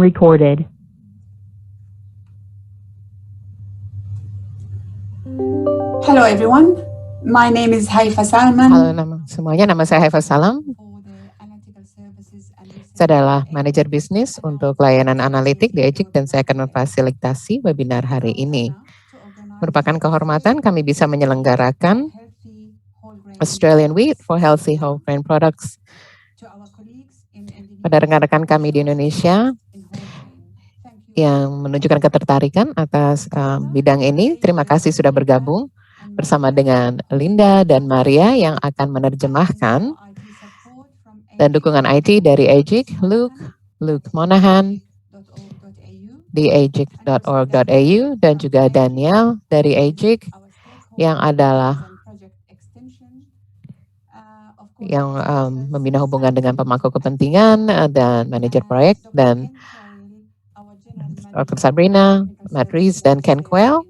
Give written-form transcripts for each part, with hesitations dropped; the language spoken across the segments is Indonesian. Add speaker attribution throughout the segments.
Speaker 1: recorded.
Speaker 2: Hello everyone, my name is Haifa Salman.
Speaker 3: Halo semuanya, nama saya Haifa Salam. Saya adalah manajer bisnis untuk layanan analitik di EJIC dan saya akan memfasilitasi webinar hari ini. Merupakan kehormatan kami bisa menyelenggarakan Australian Wheat for Healthy Whole Grain Products pada rekan-rekan kami di Indonesia yang menunjukkan ketertarikan atas bidang ini. Terima kasih sudah bergabung bersama dengan Linda dan Maria yang akan menerjemahkan, dan dukungan IT dari EJIC, Luke Monahan di ejic.org.au, dan juga Daniel dari EJIC yang adalah membina hubungan dengan pemangku kepentingan dan manajer proyek, dan Dr. Sabrina, Matt Rees, dan Ken Quayle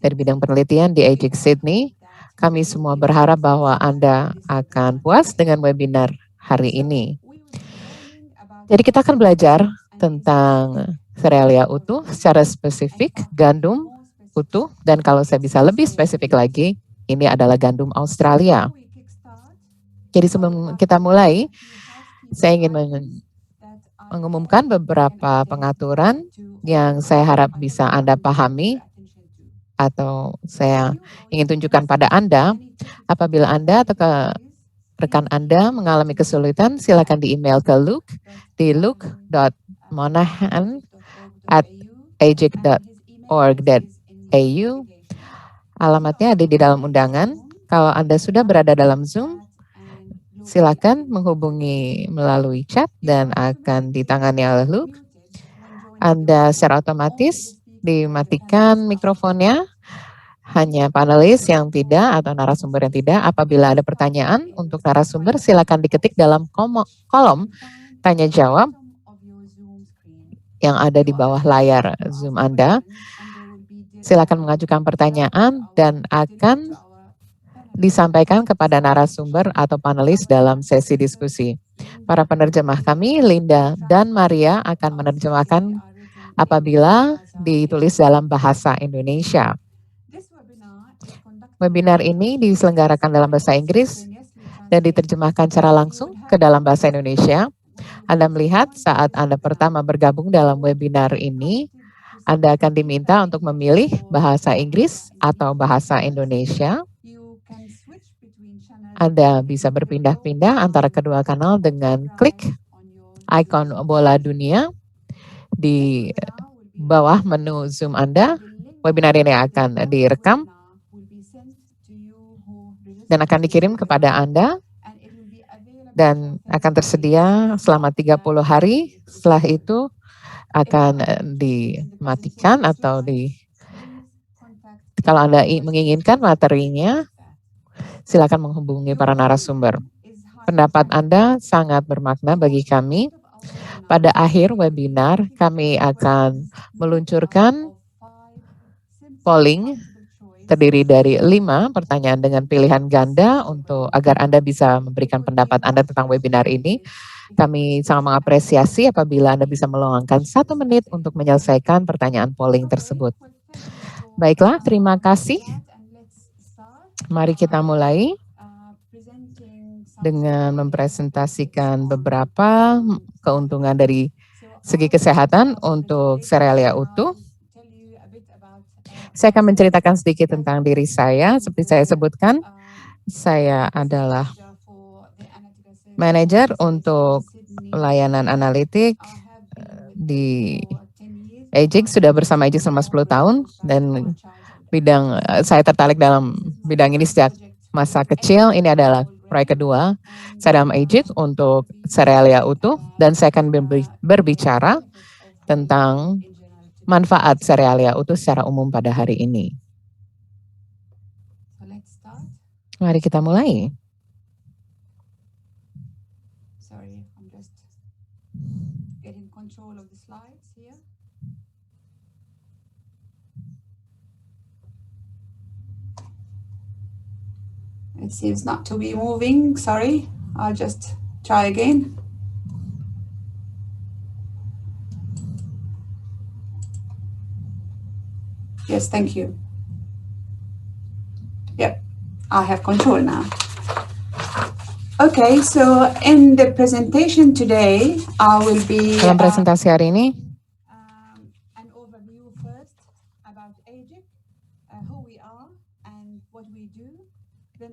Speaker 3: dari bidang penelitian di EJIC Sydney. Kami semua berharap bahwa Anda akan puas dengan webinar hari ini. Jadi kita akan belajar tentang serealia utuh secara spesifik, gandum utuh, dan kalau saya bisa lebih spesifik lagi, ini adalah gandum Australia. Jadi sebelum kita mulai, saya ingin mengumumkan beberapa pengaturan yang saya harap bisa Anda pahami atau saya ingin tunjukkan pada Anda. Apabila Anda atau rekan Anda mengalami kesulitan, silakan di-email ke Luke di luke.monahan@ejic.org.au. Alamatnya ada di dalam undangan. Kalau Anda sudah berada dalam Zoom, silakan menghubungi melalui chat dan akan ditangani oleh Luke. Anda secara otomatis dimatikan mikrofonnya, hanya panelis yang tidak atau narasumber yang tidak. Apabila ada pertanyaan untuk narasumber, silakan diketik dalam kolom tanya jawab yang ada di bawah layar Zoom Anda. Silakan mengajukan pertanyaan dan akan disampaikan kepada narasumber atau panelis dalam sesi diskusi. Para penerjemah kami, Linda dan Maria, akan menerjemahkan apabila ditulis dalam bahasa Indonesia. Webinar ini diselenggarakan dalam bahasa Inggris dan diterjemahkan secara langsung ke dalam bahasa Indonesia. Anda melihat saat Anda pertama bergabung dalam webinar ini, Anda akan diminta untuk memilih bahasa Inggris atau bahasa Indonesia. Anda bisa berpindah-pindah antara kedua kanal dengan klik ikon bola dunia di bawah menu Zoom Anda. Webinar ini akan direkam dan akan dikirim kepada Anda dan akan tersedia selama 30 hari. Setelah itu akan dimatikan atau kalau Anda menginginkan materinya, silakan menghubungi para narasumber. Pendapat Anda sangat bermakna bagi kami. Pada akhir webinar, kami akan meluncurkan polling terdiri dari 5 pertanyaan dengan pilihan ganda agar Anda bisa memberikan pendapat Anda tentang webinar ini. Kami sangat mengapresiasi apabila Anda bisa meluangkan 1 menit untuk menyelesaikan pertanyaan polling tersebut. Baiklah, terima kasih. Mari kita mulai dengan mempresentasikan beberapa keuntungan dari segi kesehatan untuk serealia utuh. Saya akan menceritakan sedikit tentang diri saya. Seperti saya sebutkan, saya adalah manajer untuk layanan analitik di EJIC, sudah bersama EJIC selama 10 tahun, dan saya tertarik dalam bidang ini sejak masa kecil. Ini adalah proyek kedua saya dalam EJIC untuk serealia utuh, dan saya akan berbicara tentang manfaat serealia utuh secara umum pada hari ini. Mari kita mulai.
Speaker 2: It seems not to be moving, sorry. I'll just try again. Yes, thank you. Yep, I have control now. Okay, so in the presentation today, I will be
Speaker 3: Dalam presentasi hari ini,
Speaker 2: an overview first about AGIC, who we are and what we do.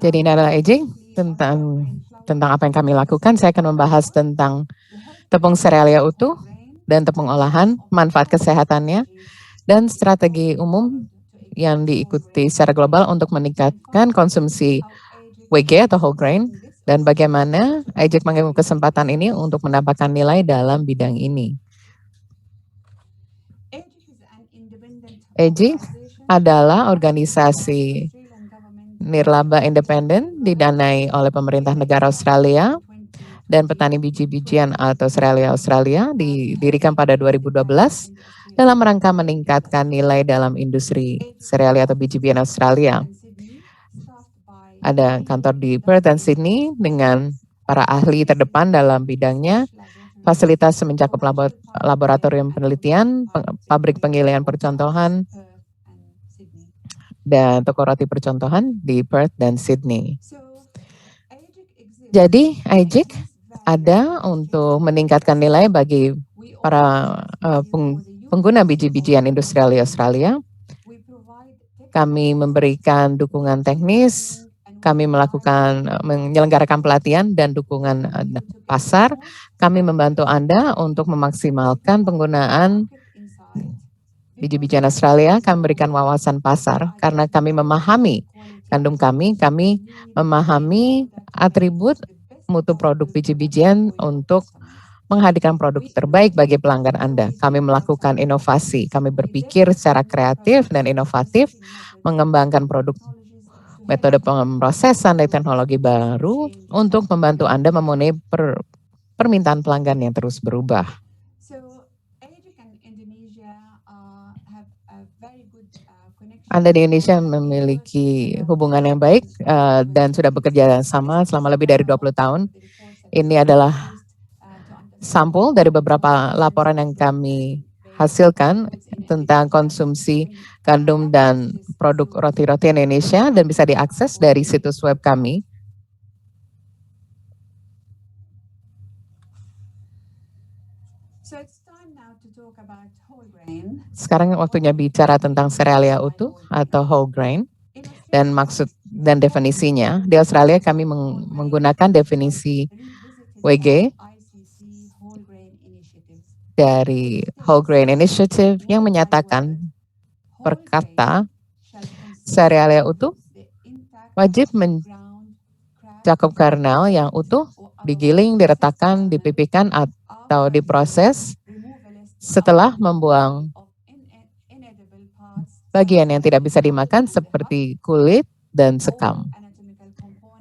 Speaker 3: jadi ini adalah AGIC, tentang apa yang kami lakukan. Saya akan membahas tentang tepung serealia utuh dan tepung olahan, manfaat kesehatannya, dan strategi umum yang diikuti secara global untuk meningkatkan konsumsi WG atau whole grain, dan bagaimana AGIC mengambil kesempatan ini untuk mendapatkan nilai dalam bidang ini. AGIC adalah organisasi nirlaba independen didanai oleh pemerintah negara Australia dan petani biji-bijian atau serealia Australia, didirikan pada 2012 dalam rangka meningkatkan nilai dalam industri serealia atau biji-bijian Australia. Ada kantor di Perth dan Sydney dengan para ahli terdepan dalam bidangnya, fasilitas mencakup laboratorium penelitian, pabrik penggilingan percontohan, dan toko roti percontohan di Perth dan Sydney. Jadi AGIC ada untuk meningkatkan nilai bagi para pengguna biji-bijian industrial di Australia. Kami memberikan dukungan teknis, kami menyelenggarakan pelatihan dan dukungan pasar. Kami membantu Anda untuk memaksimalkan penggunaan biji-bijian Australia. Kami memberikan wawasan pasar karena kami memahami kandung kami memahami atribut mutu produk biji-bijian untuk menghadirkan produk terbaik bagi pelanggan Anda. Kami melakukan inovasi, kami berpikir secara kreatif dan inovatif, mengembangkan produk metode pemrosesan dan teknologi baru untuk membantu Anda memenuhi permintaan pelanggan yang terus berubah. Anda di Indonesia memiliki hubungan yang baik dan sudah bekerja sama selama lebih dari 20 tahun. Ini adalah sampul dari beberapa laporan yang kami hasilkan tentang konsumsi gandum dan produk roti-roti Indonesia dan bisa diakses dari situs web kami. Sekarang waktunya bicara tentang serealia utuh atau whole grain dan maksud dan definisinya. Di Australia kami menggunakan definisi WG dari Whole Grain Initiative yang menyatakan per kata serealia utuh wajib mencakup kernel yang utuh, digiling, diretakkan, dipipihkan atau diproses setelah membuang bagian yang tidak bisa dimakan seperti kulit dan sekam.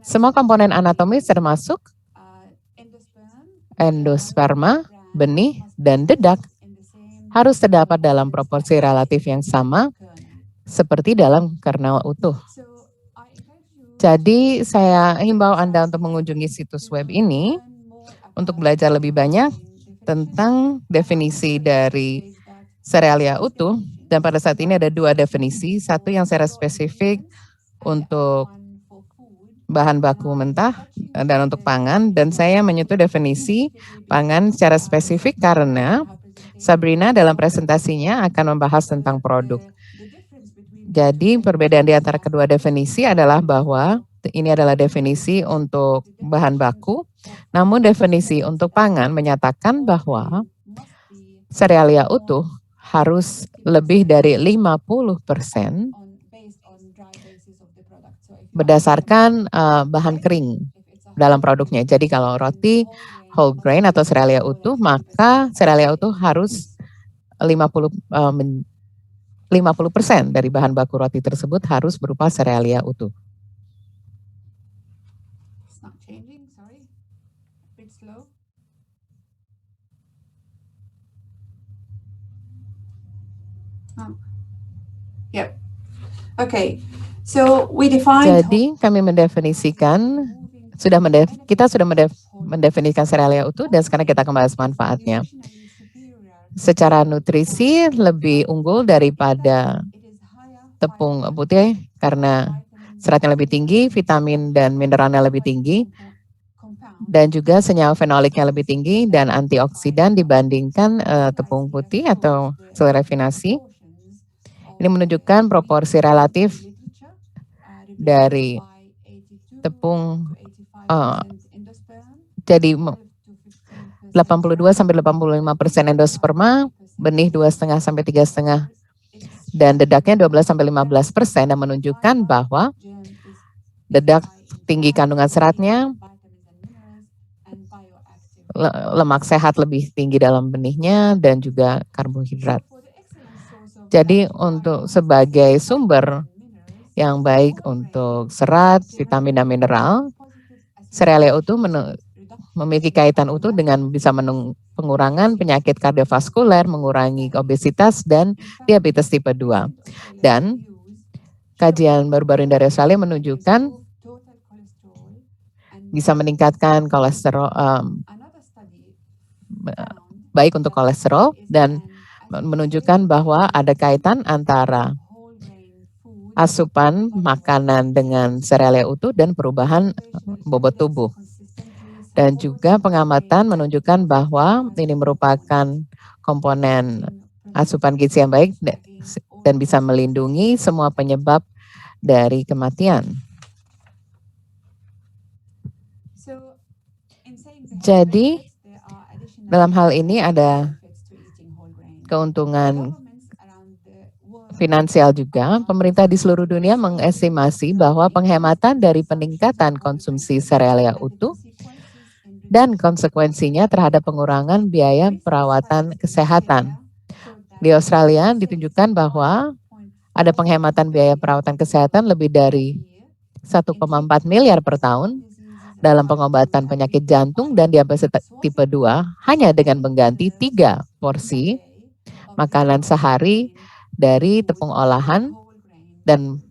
Speaker 3: Semua komponen anatomis termasuk endosperma, benih, dan dedak harus terdapat dalam proporsi relatif yang sama seperti dalam kernel utuh. Jadi saya himbau Anda untuk mengunjungi situs web ini untuk belajar lebih banyak tentang definisi dari serealia utuh. Dan pada saat ini ada dua definisi, satu yang secara spesifik untuk bahan baku mentah dan untuk pangan, dan saya menyentuh definisi pangan secara spesifik karena Sabrina dalam presentasinya akan membahas tentang produk. Jadi perbedaan di antara kedua definisi adalah bahwa ini adalah definisi untuk bahan baku, namun definisi untuk pangan menyatakan bahwa serealia utuh harus lebih dari 50% berdasarkan bahan kering dalam produknya. Jadi kalau roti whole grain atau serealia utuh, maka serealia utuh harus 50% dari bahan baku roti tersebut harus berupa serealia utuh.
Speaker 2: Yep. Okay. So we define.
Speaker 3: Jadi kami mendefinisikan kita sudah mendefinisikan serealia utuh dan sekarang kita akan bahas manfaatnya. Secara nutrisi lebih unggul daripada tepung putih karena seratnya lebih tinggi, vitamin dan mineralnya lebih tinggi, dan juga senyawa fenoliknya lebih tinggi dan antioksidan dibandingkan tepung putih atau hasil rafinasi. Ini menunjukkan proporsi relatif dari tepung jadi 82 sampai 85% endosperma, benih 2,5 sampai 3,5, dan dedaknya 12 sampai 15%, dan menunjukkan bahwa dedak tinggi kandungan seratnya, lemak sehat lebih tinggi dalam benihnya, dan juga karbohidrat. Jadi untuk sebagai sumber yang baik untuk serat, vitamin, dan mineral, serealia utuh memiliki kaitan utuh dengan bisa pengurangan penyakit kardiovaskuler, mengurangi obesitas, dan diabetes tipe 2. Dan kajian baru-baru dari Australia menunjukkan bisa meningkatkan kolesterol, baik untuk kolesterol, dan menunjukkan bahwa ada kaitan antara asupan makanan dengan serealia utuh dan perubahan bobot tubuh. Dan juga pengamatan menunjukkan bahwa ini merupakan komponen asupan gizi yang baik dan bisa melindungi semua penyebab dari kematian. Jadi, dalam hal ini ada keuntungan finansial juga. Pemerintah di seluruh dunia mengestimasi bahwa penghematan dari peningkatan konsumsi serealia utuh dan konsekuensinya terhadap pengurangan biaya perawatan kesehatan. Di Australia ditunjukkan bahwa ada penghematan biaya perawatan kesehatan lebih dari 1,4 miliar per tahun dalam pengobatan penyakit jantung dan diabetes tipe 2 hanya dengan mengganti 3 porsi makanan sehari dari tepung olahan dan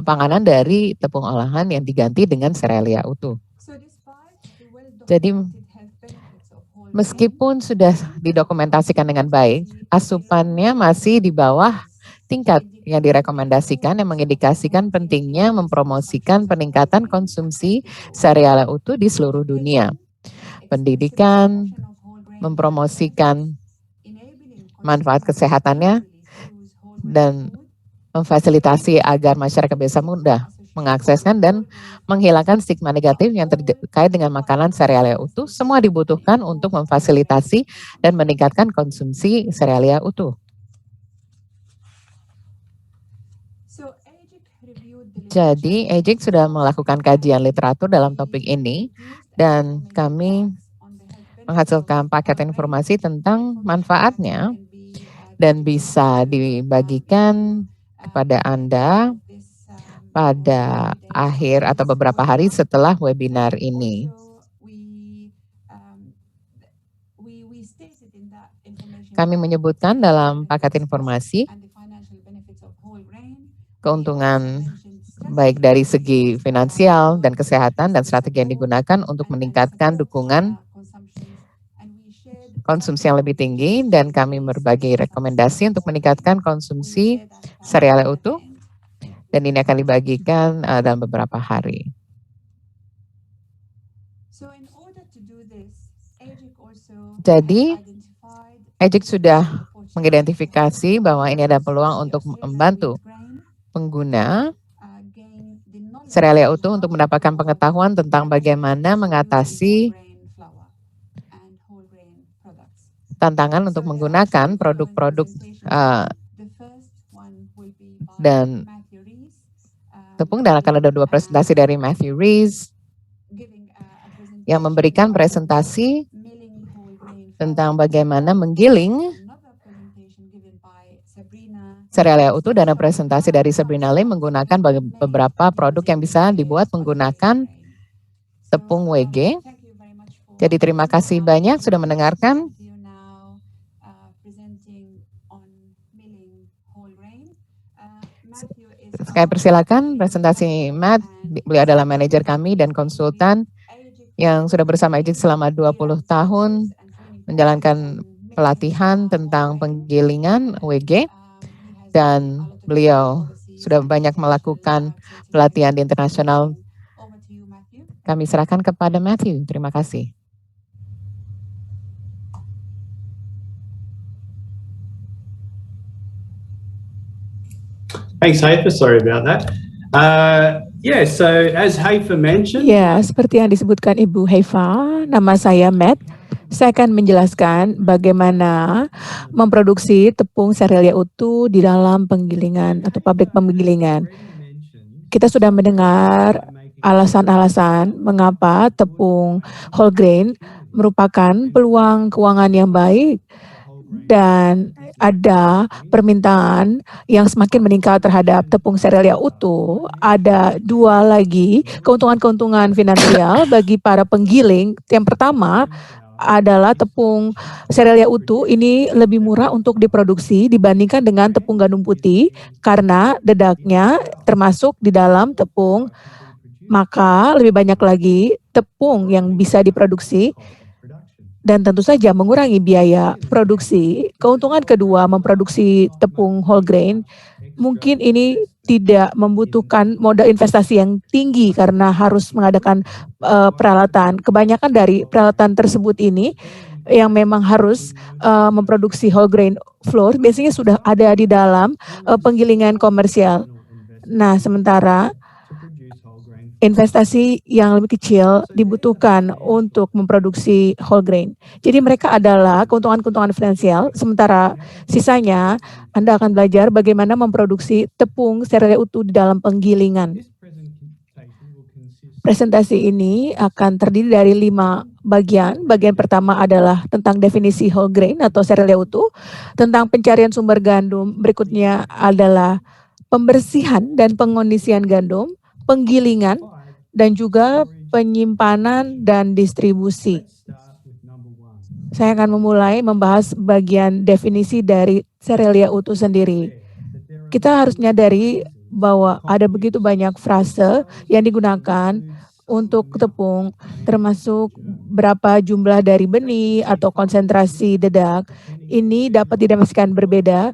Speaker 3: panganan dari tepung olahan yang diganti dengan serealia utuh. Jadi, meskipun sudah didokumentasikan dengan baik, asupannya masih di bawah tingkat yang direkomendasikan, yang mengindikasikan pentingnya mempromosikan peningkatan konsumsi serealia utuh di seluruh dunia. Pendidikan, mempromosikan manfaat kesehatannya, dan memfasilitasi agar masyarakat bisa mudah mengaksesnya dan menghilangkan stigma negatif yang terkait dengan makanan serealia utuh, semua dibutuhkan untuk memfasilitasi dan meningkatkan konsumsi serealia utuh. Jadi, AGIC sudah melakukan kajian literatur dalam topik ini, dan kami menghasilkan paket informasi tentang manfaatnya dan bisa dibagikan kepada Anda pada akhir atau beberapa hari setelah webinar ini. Kami menyebutkan dalam paket informasi keuntungan baik dari segi finansial dan kesehatan dan strategi yang digunakan untuk meningkatkan dukungan konsumsi yang lebih tinggi, dan kami berbagi rekomendasi untuk meningkatkan konsumsi serealia utuh, dan ini akan dibagikan dalam beberapa hari. Jadi, AGIC sudah mengidentifikasi bahwa ini ada peluang untuk membantu pengguna serealia utuh untuk mendapatkan pengetahuan tentang bagaimana mengatasi tantangan untuk menggunakan produk-produk dan tepung, dan akan ada 2 presentasi dari Matthew Rees yang memberikan presentasi tentang bagaimana menggiling serealia utuh, dan presentasi dari Sabrina Lim menggunakan beberapa produk yang bisa dibuat menggunakan tepung WG. Jadi terima kasih banyak sudah mendengarkan. Saya persilakan presentasi Matt. Beliau adalah manajer kami dan konsultan yang sudah bersama AGIC selama 20 tahun menjalankan pelatihan tentang penggilingan WG, dan beliau sudah banyak melakukan pelatihan di internasional.
Speaker 2: Over to you, Matthew.
Speaker 3: Kami serahkan kepada Matthew. Terima kasih.
Speaker 1: Thanks, Hafer. Sorry about that. So as Hafer mentioned,
Speaker 4: Ya, seperti yang disebutkan Ibu Heifa, nama saya Matt. Saya akan menjelaskan bagaimana memproduksi tepung serealia utuh di dalam penggilingan atau pabrik penggilingan. Kita sudah mendengar alasan-alasan mengapa tepung whole grain merupakan peluang keuangan yang baik dan ada permintaan yang semakin meningkat terhadap tepung serealia utuh. Ada dua lagi keuntungan-keuntungan finansial bagi para penggiling. Yang pertama adalah tepung serealia utuh ini lebih murah untuk diproduksi dibandingkan dengan tepung gandum putih karena dedaknya termasuk di dalam tepung, maka lebih banyak lagi tepung yang bisa diproduksi dan tentu saja mengurangi biaya produksi. Keuntungan kedua memproduksi tepung whole grain, mungkin ini tidak membutuhkan modal investasi yang tinggi karena harus mengadakan peralatan. Kebanyakan dari peralatan tersebut ini yang memang harus memproduksi whole grain flour biasanya sudah ada di dalam penggilingan komersial. Nah, sementara investasi yang lebih kecil dibutuhkan untuk memproduksi whole grain. Jadi mereka adalah keuntungan-keuntungan finansial, sementara sisanya Anda akan belajar bagaimana memproduksi tepung serealia utuh di dalam penggilingan. Presentasi ini akan terdiri dari 5 bagian. Bagian pertama adalah tentang definisi whole grain atau serealia utuh, tentang pencarian sumber gandum. Berikutnya adalah pembersihan dan pengondisian gandum, penggilingan, dan juga penyimpanan dan distribusi. Saya akan memulai membahas bagian definisi dari serealia utuh sendiri. Kita harus menyadari bahwa ada begitu banyak frase yang digunakan untuk tepung, termasuk berapa jumlah dari benih atau konsentrasi dedak. Ini dapat didefinisikan berbeda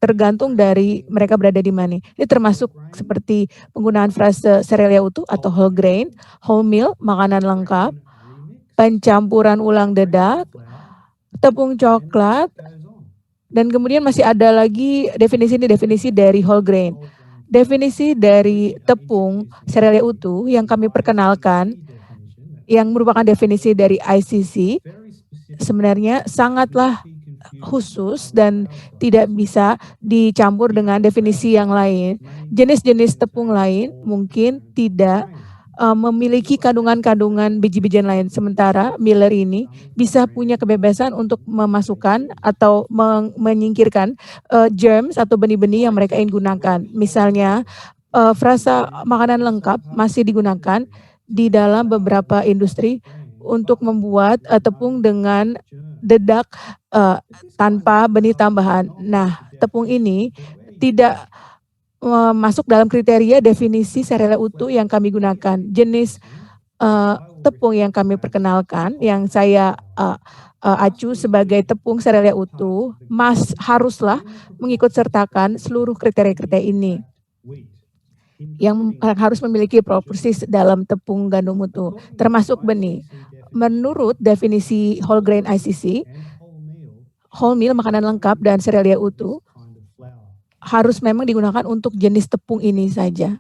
Speaker 4: tergantung dari mereka berada di mana. Ini termasuk seperti penggunaan frase serealia utuh atau whole grain, whole meal, makanan lengkap, pencampuran ulang dedak, tepung coklat, dan kemudian masih ada lagi definisi dari whole grain. Definisi dari tepung serealia utuh yang kami perkenalkan, yang merupakan definisi dari ICC, sebenarnya sangatlah khusus dan tidak bisa dicampur dengan definisi yang lain. Jenis-jenis tepung lain mungkin tidak memiliki kandungan-kandungan biji-bijian lain. Sementara Miller ini bisa punya kebebasan untuk memasukkan atau menyingkirkan germs atau benih-benih yang mereka ingin gunakan. Misalnya, frasa makanan lengkap masih digunakan di dalam beberapa industri untuk membuat tepung dengan dedak tanpa benih tambahan. Nah, tepung ini tidak masuk dalam kriteria definisi serealia utuh yang kami gunakan. Jenis tepung yang kami perkenalkan, yang saya acu sebagai tepung serealia utuh, haruslah mengikut sertakan seluruh kriteria-kriteria ini yang harus memiliki proporsi dalam tepung gandum utuh, termasuk benih. Menurut definisi whole grain ICC, whole meal, makanan lengkap, dan serealia utuh harus memang digunakan untuk jenis tepung ini saja.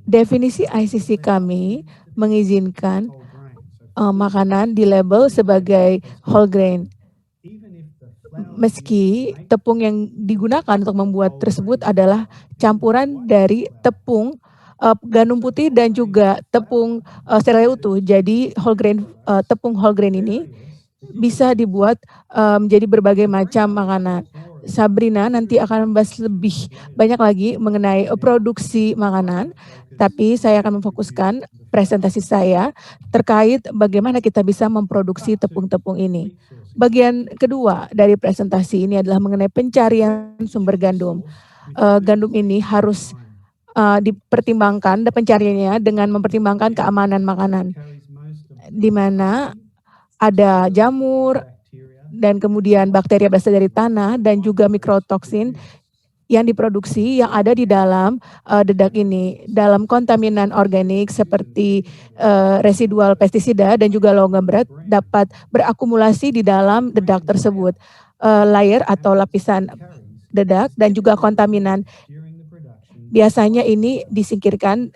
Speaker 4: Definisi ICC kami mengizinkan makanan di label sebagai whole grain. Meski tepung yang digunakan untuk membuat tersebut adalah campuran dari tepung gandum putih dan juga tepung serealia utuh. Jadi whole grain, tepung whole grain ini bisa dibuat menjadi berbagai macam makanan. Sabrina nanti akan membahas lebih banyak lagi mengenai produksi makanan, tapi saya akan memfokuskan presentasi saya terkait bagaimana kita bisa memproduksi tepung-tepung ini. Bagian kedua dari presentasi ini adalah mengenai pencarian sumber gandum. Gandum ini harus dipertimbangkan pencariannya dengan mempertimbangkan keamanan makanan, di mana ada jamur dan kemudian bakteri berasal dari tanah dan juga mikrotoksin yang diproduksi yang ada di dalam dedak ini, dalam kontaminan organik seperti residual pestisida dan juga logam berat dapat berakumulasi di dalam dedak tersebut. Layer atau lapisan dedak dan juga kontaminan biasanya ini disingkirkan,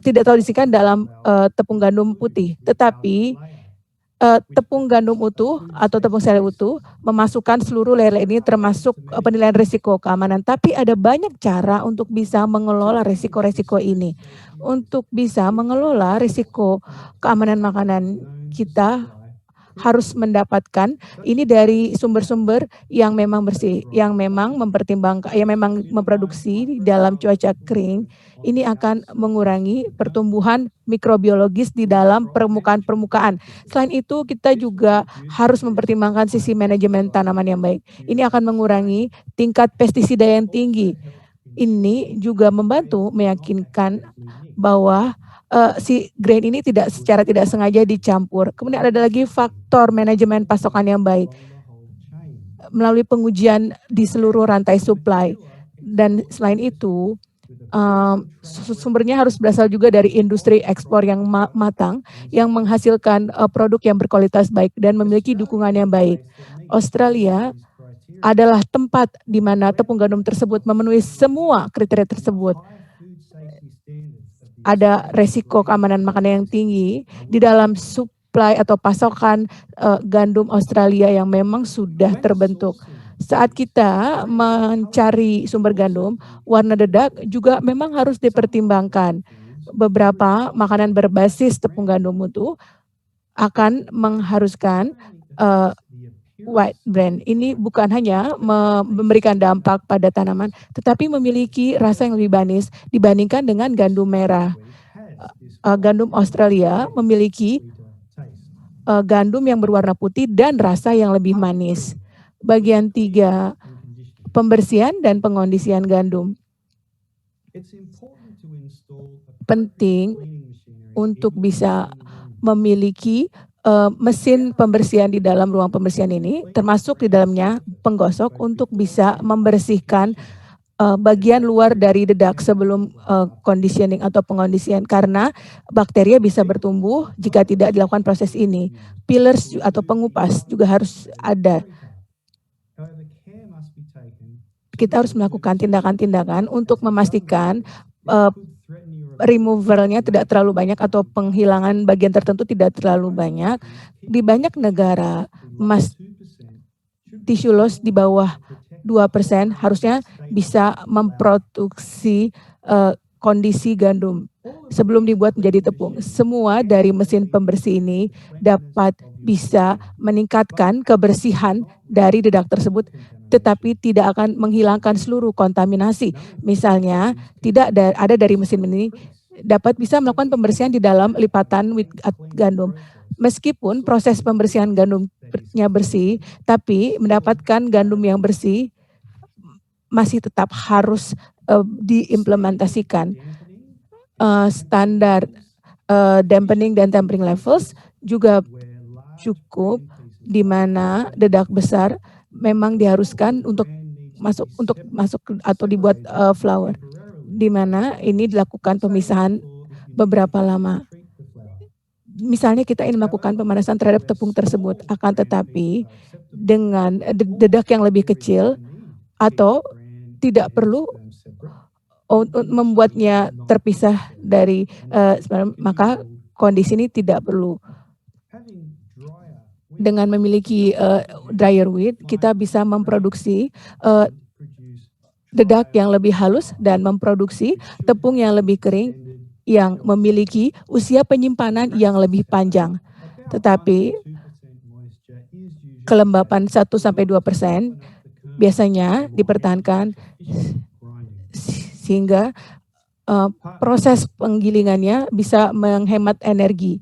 Speaker 4: tidak terlalu disingkirkan dalam tepung gandum putih, tetapi tepung gandum utuh atau tepung sereal utuh memasukkan seluruh layer ini termasuk penilaian risiko keamanan. Tapi ada banyak cara untuk bisa mengelola risiko-risiko ini. Untuk bisa mengelola risiko keamanan makanan, kita harus mendapatkan ini dari sumber-sumber yang memang bersih, yang memang mempertimbangkan, yang memang memproduksi dalam cuaca kering. Ini akan mengurangi pertumbuhan mikrobiologis di dalam permukaan. Selain itu, kita juga harus mempertimbangkan sisi manajemen tanaman yang baik. Ini akan mengurangi tingkat pestisida yang tinggi. Ini juga membantu meyakinkan bahwa si grain ini secara tidak sengaja dicampur. Kemudian ada lagi faktor manajemen pasokan yang baik melalui pengujian di seluruh rantai supply. Dan selain itu, sumbernya harus berasal juga dari industri ekspor yang matang, yang menghasilkan produk yang berkualitas baik dan memiliki dukungan yang baik. Australia adalah tempat di mana tepung gandum tersebut memenuhi semua kriteria tersebut. Ada resiko keamanan makanan yang tinggi di dalam supply atau pasokan gandum Australia yang memang sudah terbentuk. Saat kita mencari sumber gandum, warna dedak juga memang harus dipertimbangkan. Beberapa makanan berbasis tepung gandum itu akan mengharuskan white brand. Ini bukan hanya memberikan dampak pada tanaman, tetapi memiliki rasa yang lebih manis dibandingkan dengan gandum merah. Gandum Australia memiliki gandum yang berwarna putih dan rasa yang lebih manis. Bagian 3, pembersihan dan pengondisian gandum. Penting untuk bisa memiliki mesin pembersihan di dalam ruang pembersihan ini, termasuk di dalamnya penggosok untuk bisa membersihkan bagian luar dari dedak sebelum conditioning atau pengondisian, karena bakteria bisa bertumbuh jika tidak dilakukan proses ini. Peelers atau pengupas juga harus ada. Kita harus melakukan tindakan-tindakan untuk memastikan removalnya tidak terlalu banyak atau penghilangan bagian tertentu tidak terlalu banyak. Di banyak negara, tissue loss di bawah 2% harusnya bisa memproduksi kondisi gandum sebelum dibuat menjadi tepung. Semua dari mesin pembersih ini dapat bisa meningkatkan kebersihan dari dedak tersebut, tetapi tidak akan menghilangkan seluruh kontaminasi. Misalnya, tidak ada dari mesin ini dapat bisa melakukan pembersihan di dalam lipatan gandum. Meskipun proses pembersihan gandumnya bersih, tapi mendapatkan gandum yang bersih masih tetap harus diimplementasikan. Standar dampening dan tempering levels juga cukup, di mana dedak besar memang diharuskan untuk masuk atau dibuat flour, di mana ini dilakukan pemisahan beberapa lama. Misalnya kita ingin melakukan pemanasan terhadap tepung tersebut, akan tetapi dengan dedak yang lebih kecil atau tidak perlu membuatnya terpisah dari maka kondisi ini tidak perlu. Dengan memiliki dryer wheat, kita bisa memproduksi dedak yang lebih halus dan memproduksi tepung yang lebih kering yang memiliki usia penyimpanan yang lebih panjang. Tetapi kelembapan 1-2% biasanya dipertahankan sehingga proses penggilingannya bisa menghemat energi.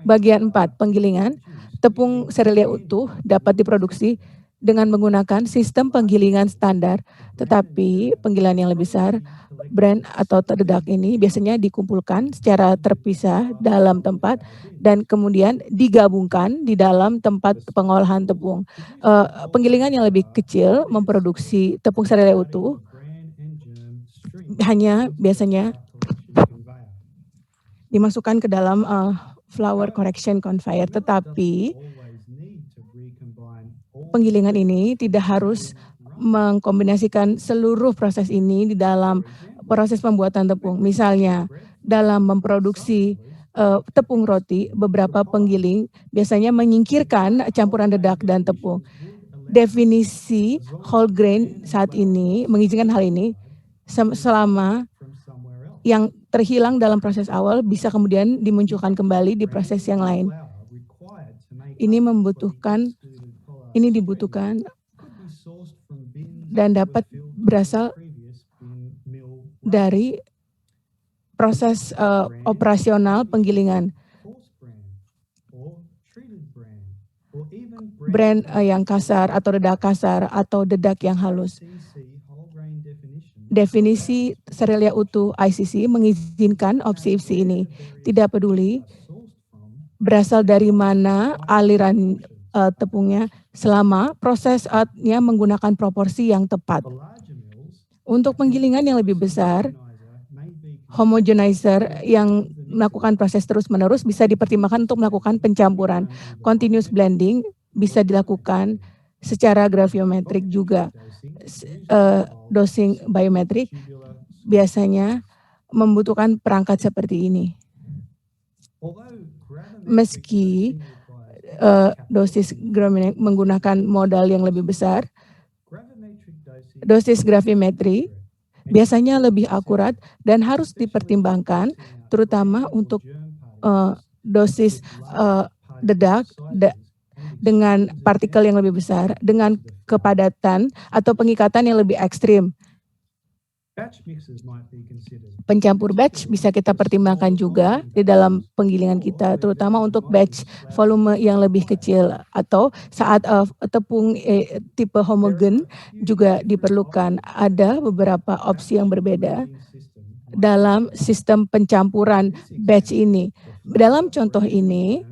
Speaker 4: Bagian 4, penggilingan. Tepung serealia utuh dapat diproduksi dengan menggunakan sistem penggilingan standar, tetapi penggilingan yang lebih besar, brand atau dedak ini biasanya dikumpulkan secara terpisah dalam tempat dan kemudian digabungkan di dalam tempat pengolahan tepung. Penggilingan yang lebih kecil memproduksi tepung serelia utuh hanya biasanya dimasukkan ke dalam flour correction conveyor, tetapi penggilingan ini tidak harus mengkombinasikan seluruh proses ini di dalam proses pembuatan tepung. Misalnya, dalam memproduksi tepung roti, beberapa penggiling biasanya menyingkirkan campuran dedak dan tepung. Definisi whole grain saat ini mengizinkan hal ini selama yang terhilang dalam proses awal bisa kemudian dimunculkan kembali di proses yang lain. Ini dibutuhkan dan dapat berasal dari proses operasional penggilingan. Brand yang kasar atau dedak kasar atau dedak yang halus. Definisi serelia utuh ICC mengizinkan opsi ini. Tidak peduli berasal dari mana aliran tepungnya selama prosesnya menggunakan proporsi yang tepat. Untuk penggilingan yang lebih besar, homogenizer yang melakukan proses terus-menerus bisa dipertimbangkan untuk melakukan pencampuran. Continuous blending bisa dilakukan secara graviometrik juga. Dosing biometrik biasanya membutuhkan perangkat seperti ini. Meski dosis gravimetrik menggunakan modal yang lebih besar, dosis gravimetri biasanya lebih akurat dan harus dipertimbangkan, terutama untuk dosis dedak dengan partikel yang lebih besar, dengan kepadatan atau pengikatan yang lebih ekstrim. Pencampur batch bisa kita pertimbangkan juga di dalam penggilingan kita, terutama untuk batch volume yang lebih kecil atau saat tepung tipe homogen juga diperlukan. Ada beberapa opsi yang berbeda dalam sistem pencampuran batch ini. Dalam contoh ini,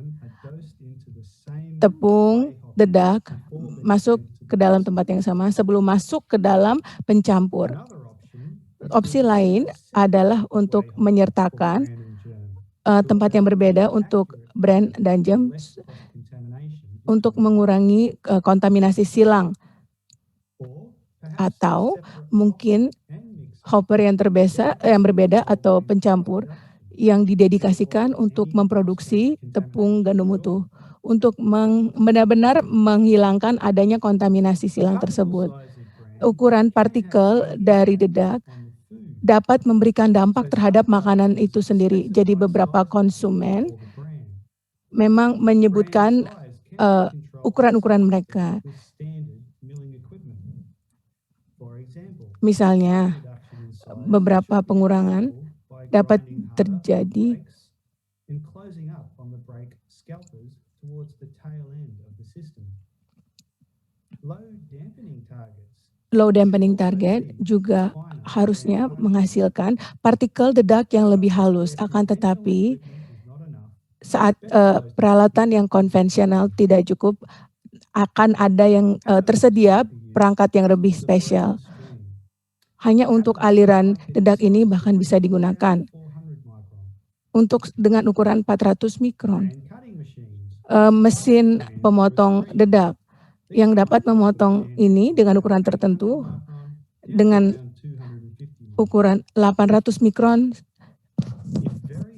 Speaker 4: tepung dedak masuk ke dalam tempat yang sama sebelum masuk ke dalam pencampur. Opsi lain adalah untuk menyertakan tempat yang berbeda untuk brand dan jam untuk mengurangi kontaminasi silang. Atau mungkin hopper yang berbeda atau pencampur yang didedikasikan untuk memproduksi tepung gandum utuh untuk benar-benar menghilangkan adanya kontaminasi silang tersebut. Ukuran partikel dari dedak dapat memberikan dampak terhadap makanan itu sendiri. Jadi beberapa konsumen memang menyebutkan ukuran-ukuran mereka. Misalnya, beberapa pengurangan dapat terjadi low dampening target juga harusnya menghasilkan partikel dedak yang lebih halus. Akan tetapi saat peralatan yang konvensional tidak cukup, akan ada yang tersedia perangkat yang lebih spesial. Hanya untuk aliran dedak ini bahkan bisa digunakan untuk dengan ukuran 400 mikron. Mesin pemotong dedak yang dapat memotong ini dengan ukuran tertentu dengan ukuran 800 mikron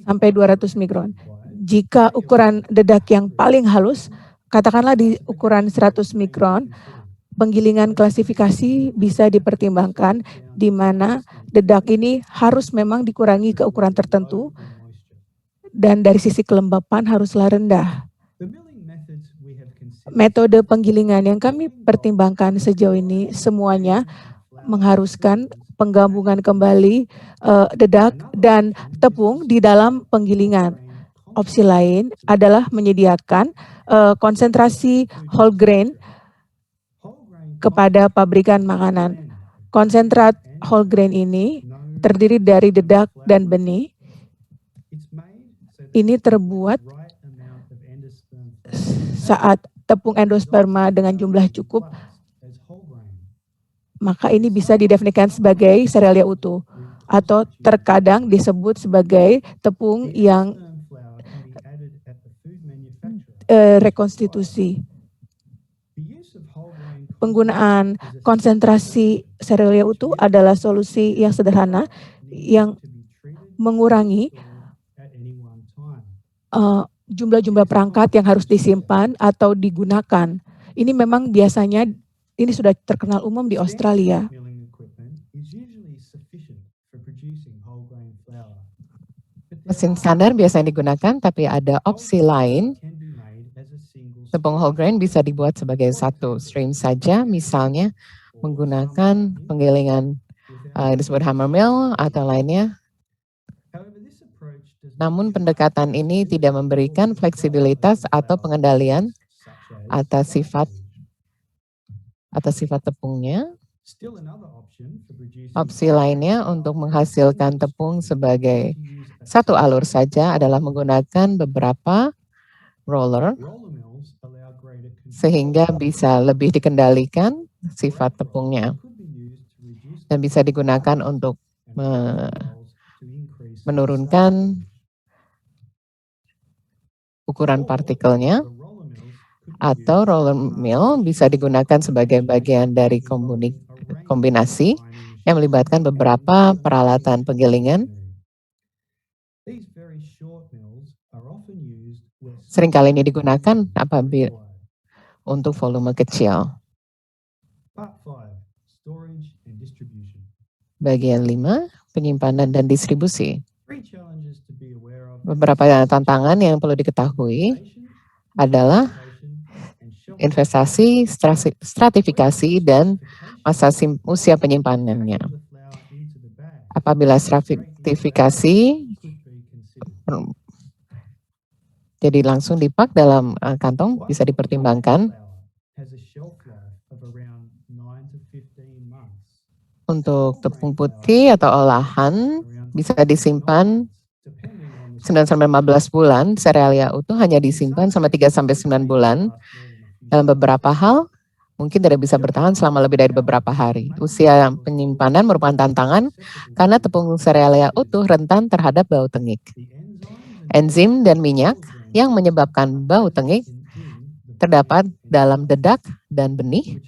Speaker 4: sampai 200 mikron. Jika ukuran dedak yang paling halus, katakanlah di ukuran 100 mikron, penggilingan klasifikasi bisa dipertimbangkan di mana dedak ini harus memang dikurangi ke ukuran tertentu dan dari sisi kelembapan haruslah rendah. Metode penggilingan yang kami pertimbangkan sejauh ini semuanya mengharuskan penggabungan kembali dedak dan tepung di dalam penggilingan. Opsi lain adalah menyediakan konsentrasi whole grain kepada pabrikan makanan. Konsentrat whole grain ini terdiri dari dedak dan benih. Ini terbuat saat tepung endosperma dengan jumlah cukup, maka ini bisa didefinisikan sebagai serealia utuh atau terkadang disebut sebagai tepung yang rekonstitusi. Penggunaan konsentrasi serealia utuh adalah solusi yang sederhana yang mengurangi jumlah-jumlah perangkat yang harus disimpan atau digunakan. Ini memang biasanya ini sudah terkenal umum di Australia.
Speaker 3: Mesin standar biasanya digunakan, tapi ada opsi lain. Tepung whole grain bisa dibuat sebagai satu stream saja, misalnya menggunakan penggilingan disebut hammer mill atau lainnya. Namun pendekatan ini tidak memberikan fleksibilitas atau pengendalian atas sifat tepungnya. Opsi lainnya untuk menghasilkan tepung sebagai satu alur saja adalah menggunakan beberapa roller sehingga bisa lebih dikendalikan sifat tepungnya dan bisa digunakan untuk menurunkan ukuran partikelnya, atau roller mill bisa digunakan sebagai bagian dari kombinasi yang melibatkan beberapa peralatan penggilingan. Seringkali ini digunakan apabila untuk volume kecil. Bagian 5, penyimpanan dan distribusi. Beberapa tantangan yang perlu diketahui adalah investasi, stratifikasi, dan masa usia penyimpanannya. Apabila stratifikasi, jadi langsung dipak dalam kantong, bisa dipertimbangkan. Untuk tepung putih atau olahan bisa disimpan 9-15 bulan, serealia utuh hanya disimpan selama 3-9 bulan. Dalam beberapa hal, mungkin tidak bisa bertahan selama lebih dari beberapa hari. Usia penyimpanan merupakan tantangan karena tepung serealia utuh rentan terhadap bau tengik. Enzim dan minyak yang menyebabkan bau tengik terdapat dalam dedak dan benih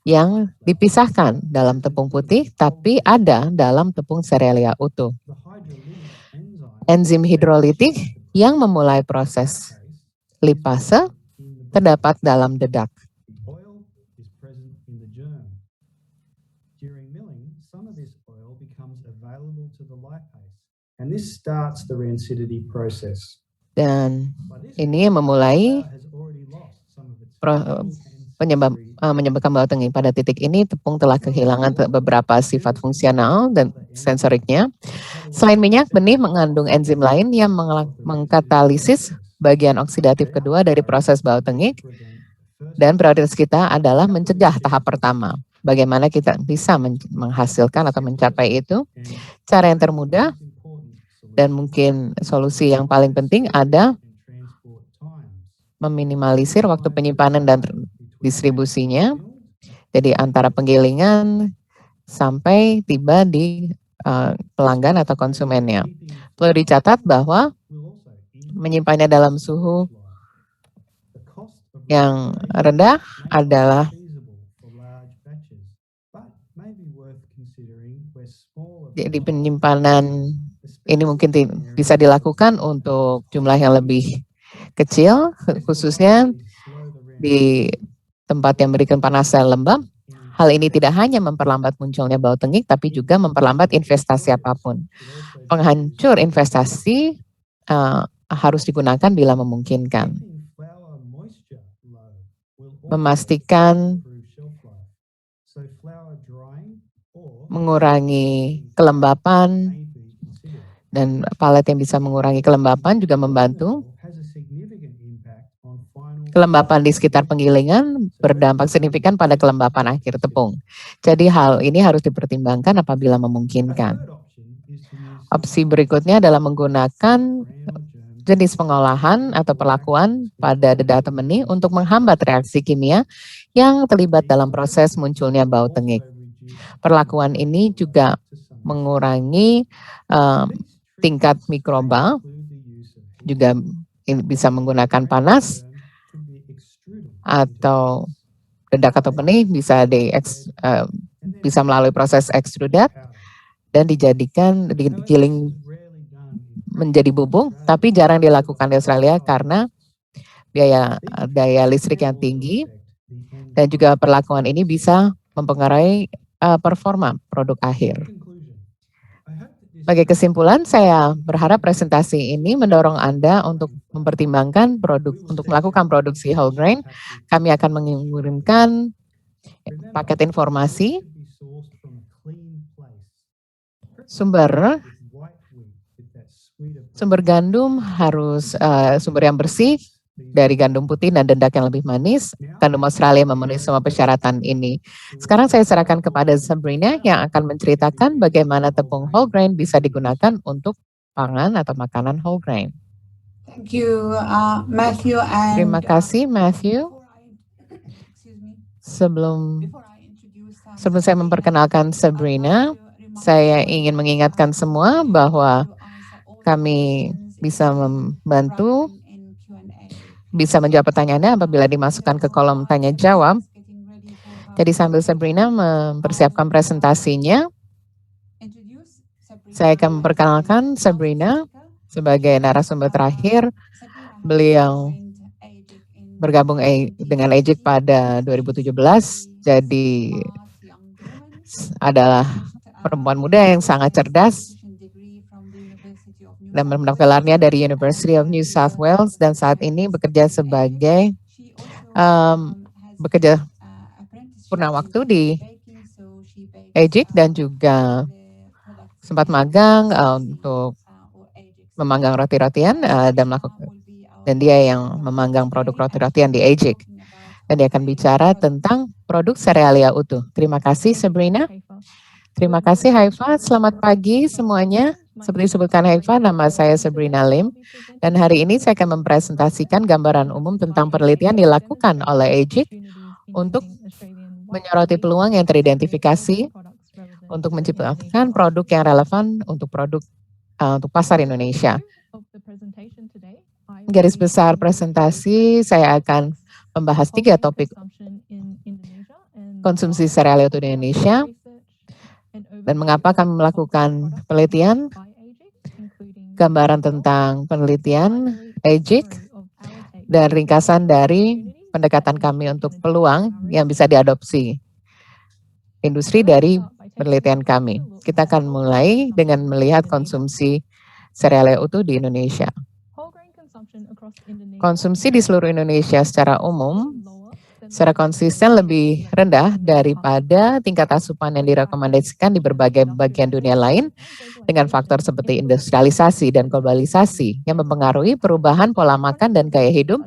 Speaker 3: yang dipisahkan dalam tepung putih, tapi ada dalam tepung serealia utuh. Enzim hidrolitik yang memulai proses lipase terdapat dalam dedak. Dan ini memulai menyebabkan bau tengik. Pada titik ini tepung telah kehilangan beberapa sifat fungsional dan sensoriknya. Selain minyak, benih mengandung enzim lain yang mengkatalisis bagian oksidatif kedua dari proses bau tengik. Dan prioritas kita adalah mencegah tahap pertama. Bagaimana kita bisa menghasilkan atau mencapai itu? Cara yang termudah dan mungkin solusi yang paling penting ada meminimalisir waktu penyimpanan dan distribusinya. Jadi antara penggilingan sampai tiba di pelanggan atau konsumennya. Perlu dicatat bahwa menyimpannya dalam suhu yang rendah adalah di penyimpanan ini mungkin bisa dilakukan untuk jumlah yang lebih kecil, khususnya di tempat yang memberikan panas yang lembab. Hal ini tidak hanya memperlambat munculnya bau tengik, tapi juga memperlambat investasi apapun. Penghancur investasi harus digunakan bila memungkinkan. Memastikan mengurangi kelembapan, dan palet yang bisa mengurangi kelembapan juga membantu. Kelembapan di sekitar penggilingan berdampak signifikan pada kelembapan akhir tepung. Jadi hal ini harus dipertimbangkan apabila memungkinkan. Opsi berikutnya adalah menggunakan jenis pengolahan atau perlakuan pada dedatum benih untuk menghambat reaksi kimia yang terlibat dalam proses munculnya bau tengik. Perlakuan ini juga mengurangi tingkat mikroba, juga bisa menggunakan panas atau dedak atau benih bisa bisa melalui proses ekstrudat dan digiling menjadi bubuk, tapi jarang dilakukan di Australia karena daya listrik yang tinggi, dan juga perlakuan ini bisa mempengaruhi performa produk akhir. Sebagai kesimpulan, saya berharap presentasi ini mendorong Anda untuk mempertimbangkan untuk melakukan produksi whole grain. Kami akan mengirimkan paket informasi. Sumber gandum harus sumber yang bersih, dari gandum putih dan dedak yang lebih manis. Gandum Australia memenuhi semua persyaratan ini. Sekarang saya serahkan kepada Sabrina yang akan menceritakan bagaimana tepung whole grain bisa digunakan untuk pangan atau makanan whole grain.
Speaker 2: Thank you, Matthew.
Speaker 3: Terima kasih, Matthew. Sebelum saya memperkenalkan Sabrina, saya ingin mengingatkan semua bahwa kami bisa membantu, bisa menjawab pertanyaannya apabila dimasukkan ke kolom tanya jawab. Jadi sambil Sabrina mempersiapkan presentasinya, saya akan memperkenalkan Sabrina sebagai narasumber terakhir. Beliau bergabung dengan AGIC pada 2017, jadi adalah perempuan muda yang sangat cerdas dan mendapat gelarnya dari University of New South Wales, dan saat ini bekerja sebagai purna waktu di AGIC dan juga sempat magang untuk memanggang roti-rotian dan dia yang memanggang produk roti-rotian di AGIC, dan dia akan bicara tentang produk serealia utuh. Terima kasih, Sabrina. Terima kasih, Haifa. Selamat pagi semuanya. Seperti disebutkan Haifa, nama saya Sabrina Lim, dan hari ini saya akan mempresentasikan gambaran umum tentang penelitian dilakukan oleh AGIC untuk menyoroti peluang yang teridentifikasi untuk menciptakan produk yang relevan untuk untuk pasar Indonesia. Garis besar presentasi, saya akan membahas 3 topik: konsumsi serealia utuh di Indonesia, dan mengapa kami melakukan penelitian, gambaran tentang penelitian AGIC, dan ringkasan dari pendekatan kami untuk peluang yang bisa diadopsi industri dari penelitian kami. Kita akan mulai dengan melihat konsumsi serealia utuh di Indonesia. Konsumsi di seluruh Indonesia secara umum secara konsisten lebih rendah daripada tingkat asupan yang direkomendasikan di berbagai bagian dunia lain, dengan faktor seperti industrialisasi dan globalisasi yang mempengaruhi perubahan pola makan dan gaya hidup.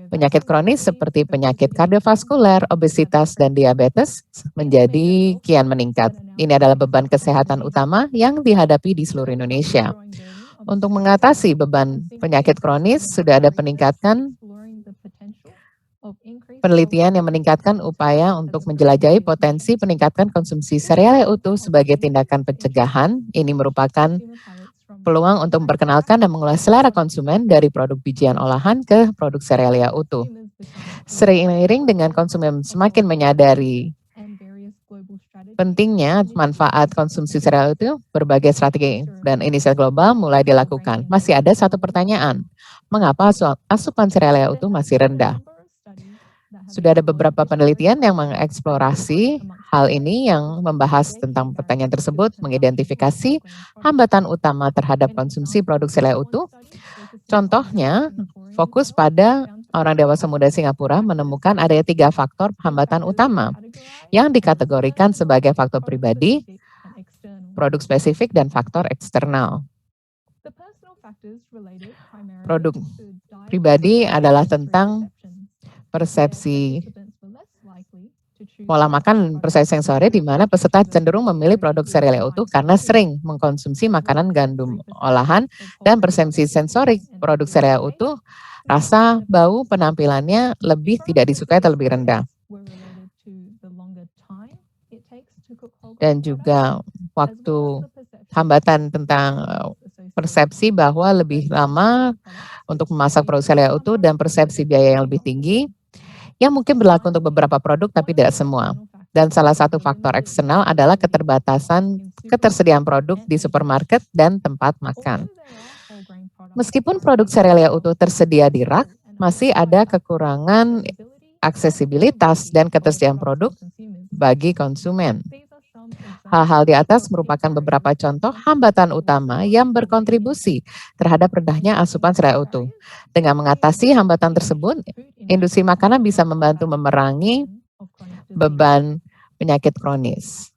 Speaker 3: Penyakit kronis seperti penyakit kardiovaskuler, obesitas, dan diabetes menjadi kian meningkat. Ini adalah beban kesehatan utama yang dihadapi di seluruh Indonesia. Untuk mengatasi beban penyakit kronis, sudah ada penelitian yang meningkatkan upaya untuk menjelajahi potensi peningkatan konsumsi serealia utuh sebagai tindakan pencegahan. Ini merupakan peluang untuk memperkenalkan dan mengulas selera konsumen dari produk bijian olahan ke produk serealia utuh. Seiring dengan konsumen semakin menyadari pentingnya manfaat konsumsi serealia utuh, berbagai strategi dan inisiatif global mulai dilakukan. Masih ada satu pertanyaan, mengapa asupan serealia utuh masih rendah? Sudah ada beberapa penelitian yang mengeksplorasi hal ini, yang membahas tentang pertanyaan tersebut, mengidentifikasi hambatan utama terhadap konsumsi produk serealia utuh. Contohnya, fokus pada orang dewasa muda Singapura menemukan ada 3 faktor hambatan utama yang dikategorikan sebagai faktor pribadi, produk spesifik, dan faktor eksternal. Produk pribadi adalah tentang persepsi pola makan persepsi sensori di mana peserta cenderung memilih produk sereal yang utuh karena sering mengkonsumsi makanan gandum olahan, dan persepsi sensorik produk sereal utuh, rasa, bau, penampilannya lebih tidak disukai atau lebih rendah. Dan juga waktu hambatan tentang persepsi bahwa lebih lama untuk memasak produk sereal utuh dan persepsi biaya yang lebih tinggi, yang mungkin berlaku untuk beberapa produk tapi tidak semua. Dan salah satu faktor eksternal adalah ketersediaan produk di supermarket dan tempat makan. Meskipun produk sereal yang utuh tersedia di rak, masih ada kekurangan aksesibilitas dan ketersediaan produk bagi konsumen. Hal-hal di atas merupakan beberapa contoh hambatan utama yang berkontribusi terhadap rendahnya asupan sereal utuh. Dengan mengatasi hambatan tersebut, industri makanan bisa membantu memerangi beban penyakit kronis.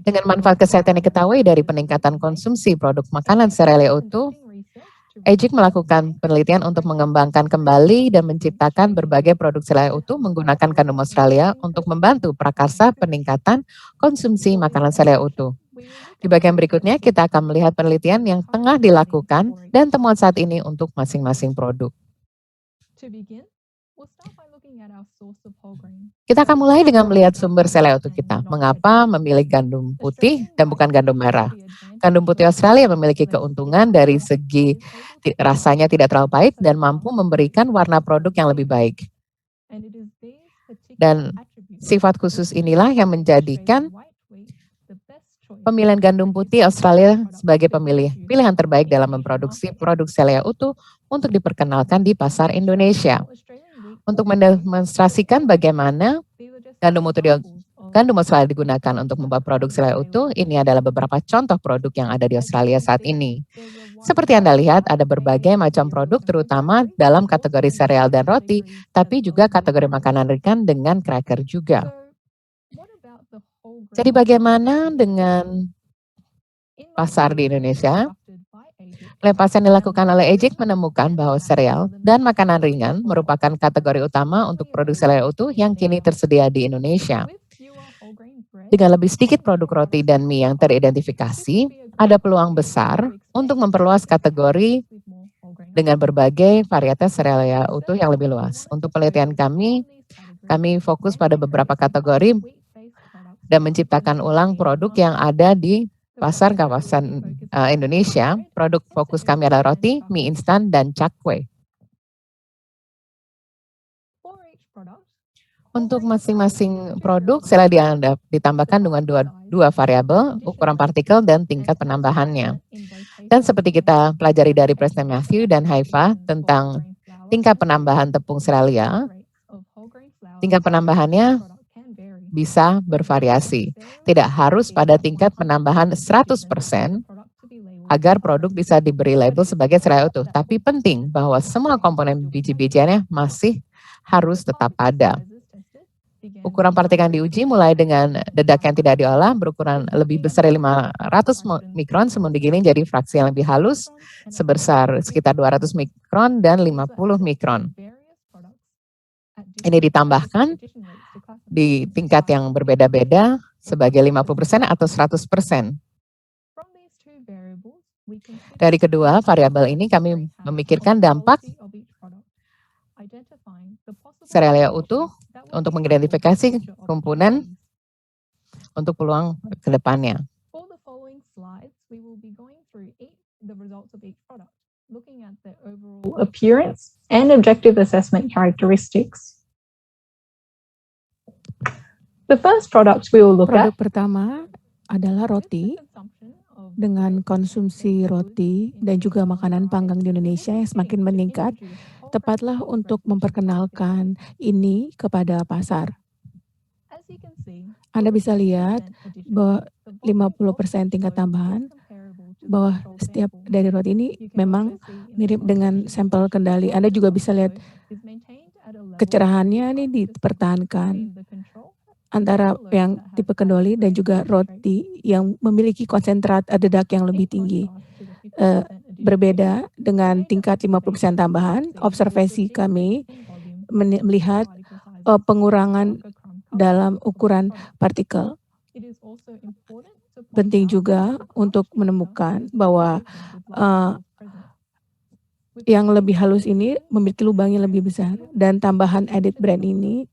Speaker 3: Dengan manfaat kesehatan yang diketahui dari peningkatan konsumsi produk makanan sereal yang utuh, AGIC melakukan penelitian untuk mengembangkan kembali dan menciptakan berbagai produk sereal utuh menggunakan kandung Australia untuk membantu prakarsa peningkatan konsumsi makanan sereal utuh. Di bagian berikutnya, kita akan melihat penelitian yang tengah dilakukan dan temuan saat ini untuk masing-masing produk. Kita akan mulai dengan melihat sumber sereal utuh kita. Mengapa memilih gandum putih dan bukan gandum merah? Gandum putih Australia memiliki keuntungan dari segi rasanya tidak terlalu pahit dan mampu memberikan warna produk yang lebih baik. Dan sifat khusus inilah yang menjadikan pemilihan gandum putih Australia sebagai pilihan terbaik dalam memproduksi produk sereal utuh untuk diperkenalkan di pasar Indonesia. Untuk mendemonstrasikan bagaimana gandum Australia digunakan untuk membuat produk sereal utuh, ini adalah beberapa contoh produk yang ada di Australia saat ini. Seperti Anda lihat, ada berbagai macam produk terutama dalam kategori sereal dan roti, tapi juga kategori makanan ringan dengan cracker juga. Jadi bagaimana dengan pasar di Indonesia? Penelitian yang dilakukan oleh AGIC menemukan bahwa sereal dan makanan ringan merupakan kategori utama untuk produk sereal utuh yang kini tersedia di Indonesia. Dengan lebih sedikit produk roti dan mie yang teridentifikasi, ada peluang besar untuk memperluas kategori dengan berbagai varietas sereal utuh yang lebih luas. Untuk penelitian kami fokus pada beberapa kategori dan menciptakan ulang produk yang ada di pasar kawasan Indonesia. Produk fokus kami adalah roti, mie instan, dan cakwe. Untuk masing-masing produk, sereal ditambahkan dengan dua variabel, ukuran partikel dan tingkat penambahannya. Dan seperti kita pelajari dari Preston Matthew dan Haifa tentang tingkat penambahan tepung serealia, tingkat penambahannya bisa bervariasi. Tidak harus pada tingkat penambahan 100% agar produk bisa diberi label sebagai sereal utuh. Tapi penting bahwa semua komponen biji-bijiannya masih harus tetap ada. Ukuran partikel yang diuji mulai dengan dedak yang tidak diolah berukuran lebih besar dari 500 mikron sebelum digiling jadi fraksi yang lebih halus sebesar sekitar 200 mikron dan 50 mikron. Ini ditambahkan di tingkat yang berbeda-beda sebagai 50% atau 100%. Dari kedua variabel ini kami memikirkan dampak sereal utuh untuk mengidentifikasi komponen untuk peluang ke depannya.
Speaker 5: Appearance and objective assessment characteristics. The first product we will look
Speaker 4: Produk
Speaker 5: at
Speaker 4: pertama adalah roti. Dengan konsumsi roti dan juga makanan panggang di Indonesia yang semakin meningkat, tepatlah untuk memperkenalkan ini kepada pasar. Anda bisa lihat bahwa 50% tingkat tambahan, bahwa setiap dari roti ini memang mirip dengan sampel kendali. Anda juga bisa lihat kecerahannya ini dipertahankan antara yang tipe kendali dan juga roti yang memiliki konsentrat dedak yang lebih tinggi. berbeda dengan tingkat 50% tambahan. Observasi kami melihat pengurangan dalam ukuran partikel. Penting juga untuk menemukan bahwa yang lebih halus ini memiliki lubang yang lebih besar, dan tambahan edit brand ini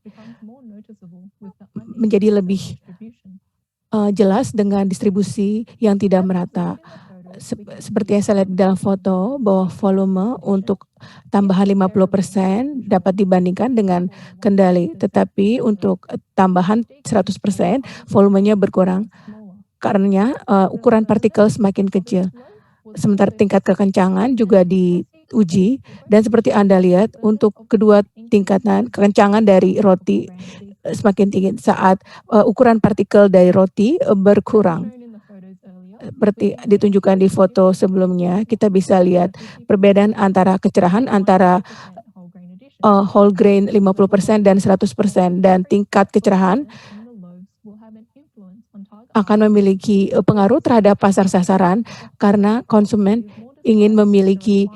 Speaker 4: menjadi lebih jelas dengan distribusi yang tidak merata. Seperti yang saya lihat dalam foto, bahwa volume untuk tambahan 50% dapat dibandingkan dengan kendali, tetapi untuk tambahan 100% volumenya berkurang karena ukuran partikel semakin kecil. Sementara tingkat kekencangan juga diuji, dan seperti Anda lihat untuk kedua tingkatan kekencangan dari roti semakin tinggi saat ukuran partikel dari roti berkurang. Seperti ditunjukkan di foto sebelumnya, kita bisa lihat perbedaan antara kecerahan antara whole grain 50% dan 100%, dan tingkat kecerahan akan memiliki pengaruh terhadap pasar sasaran karena konsumen ingin memiliki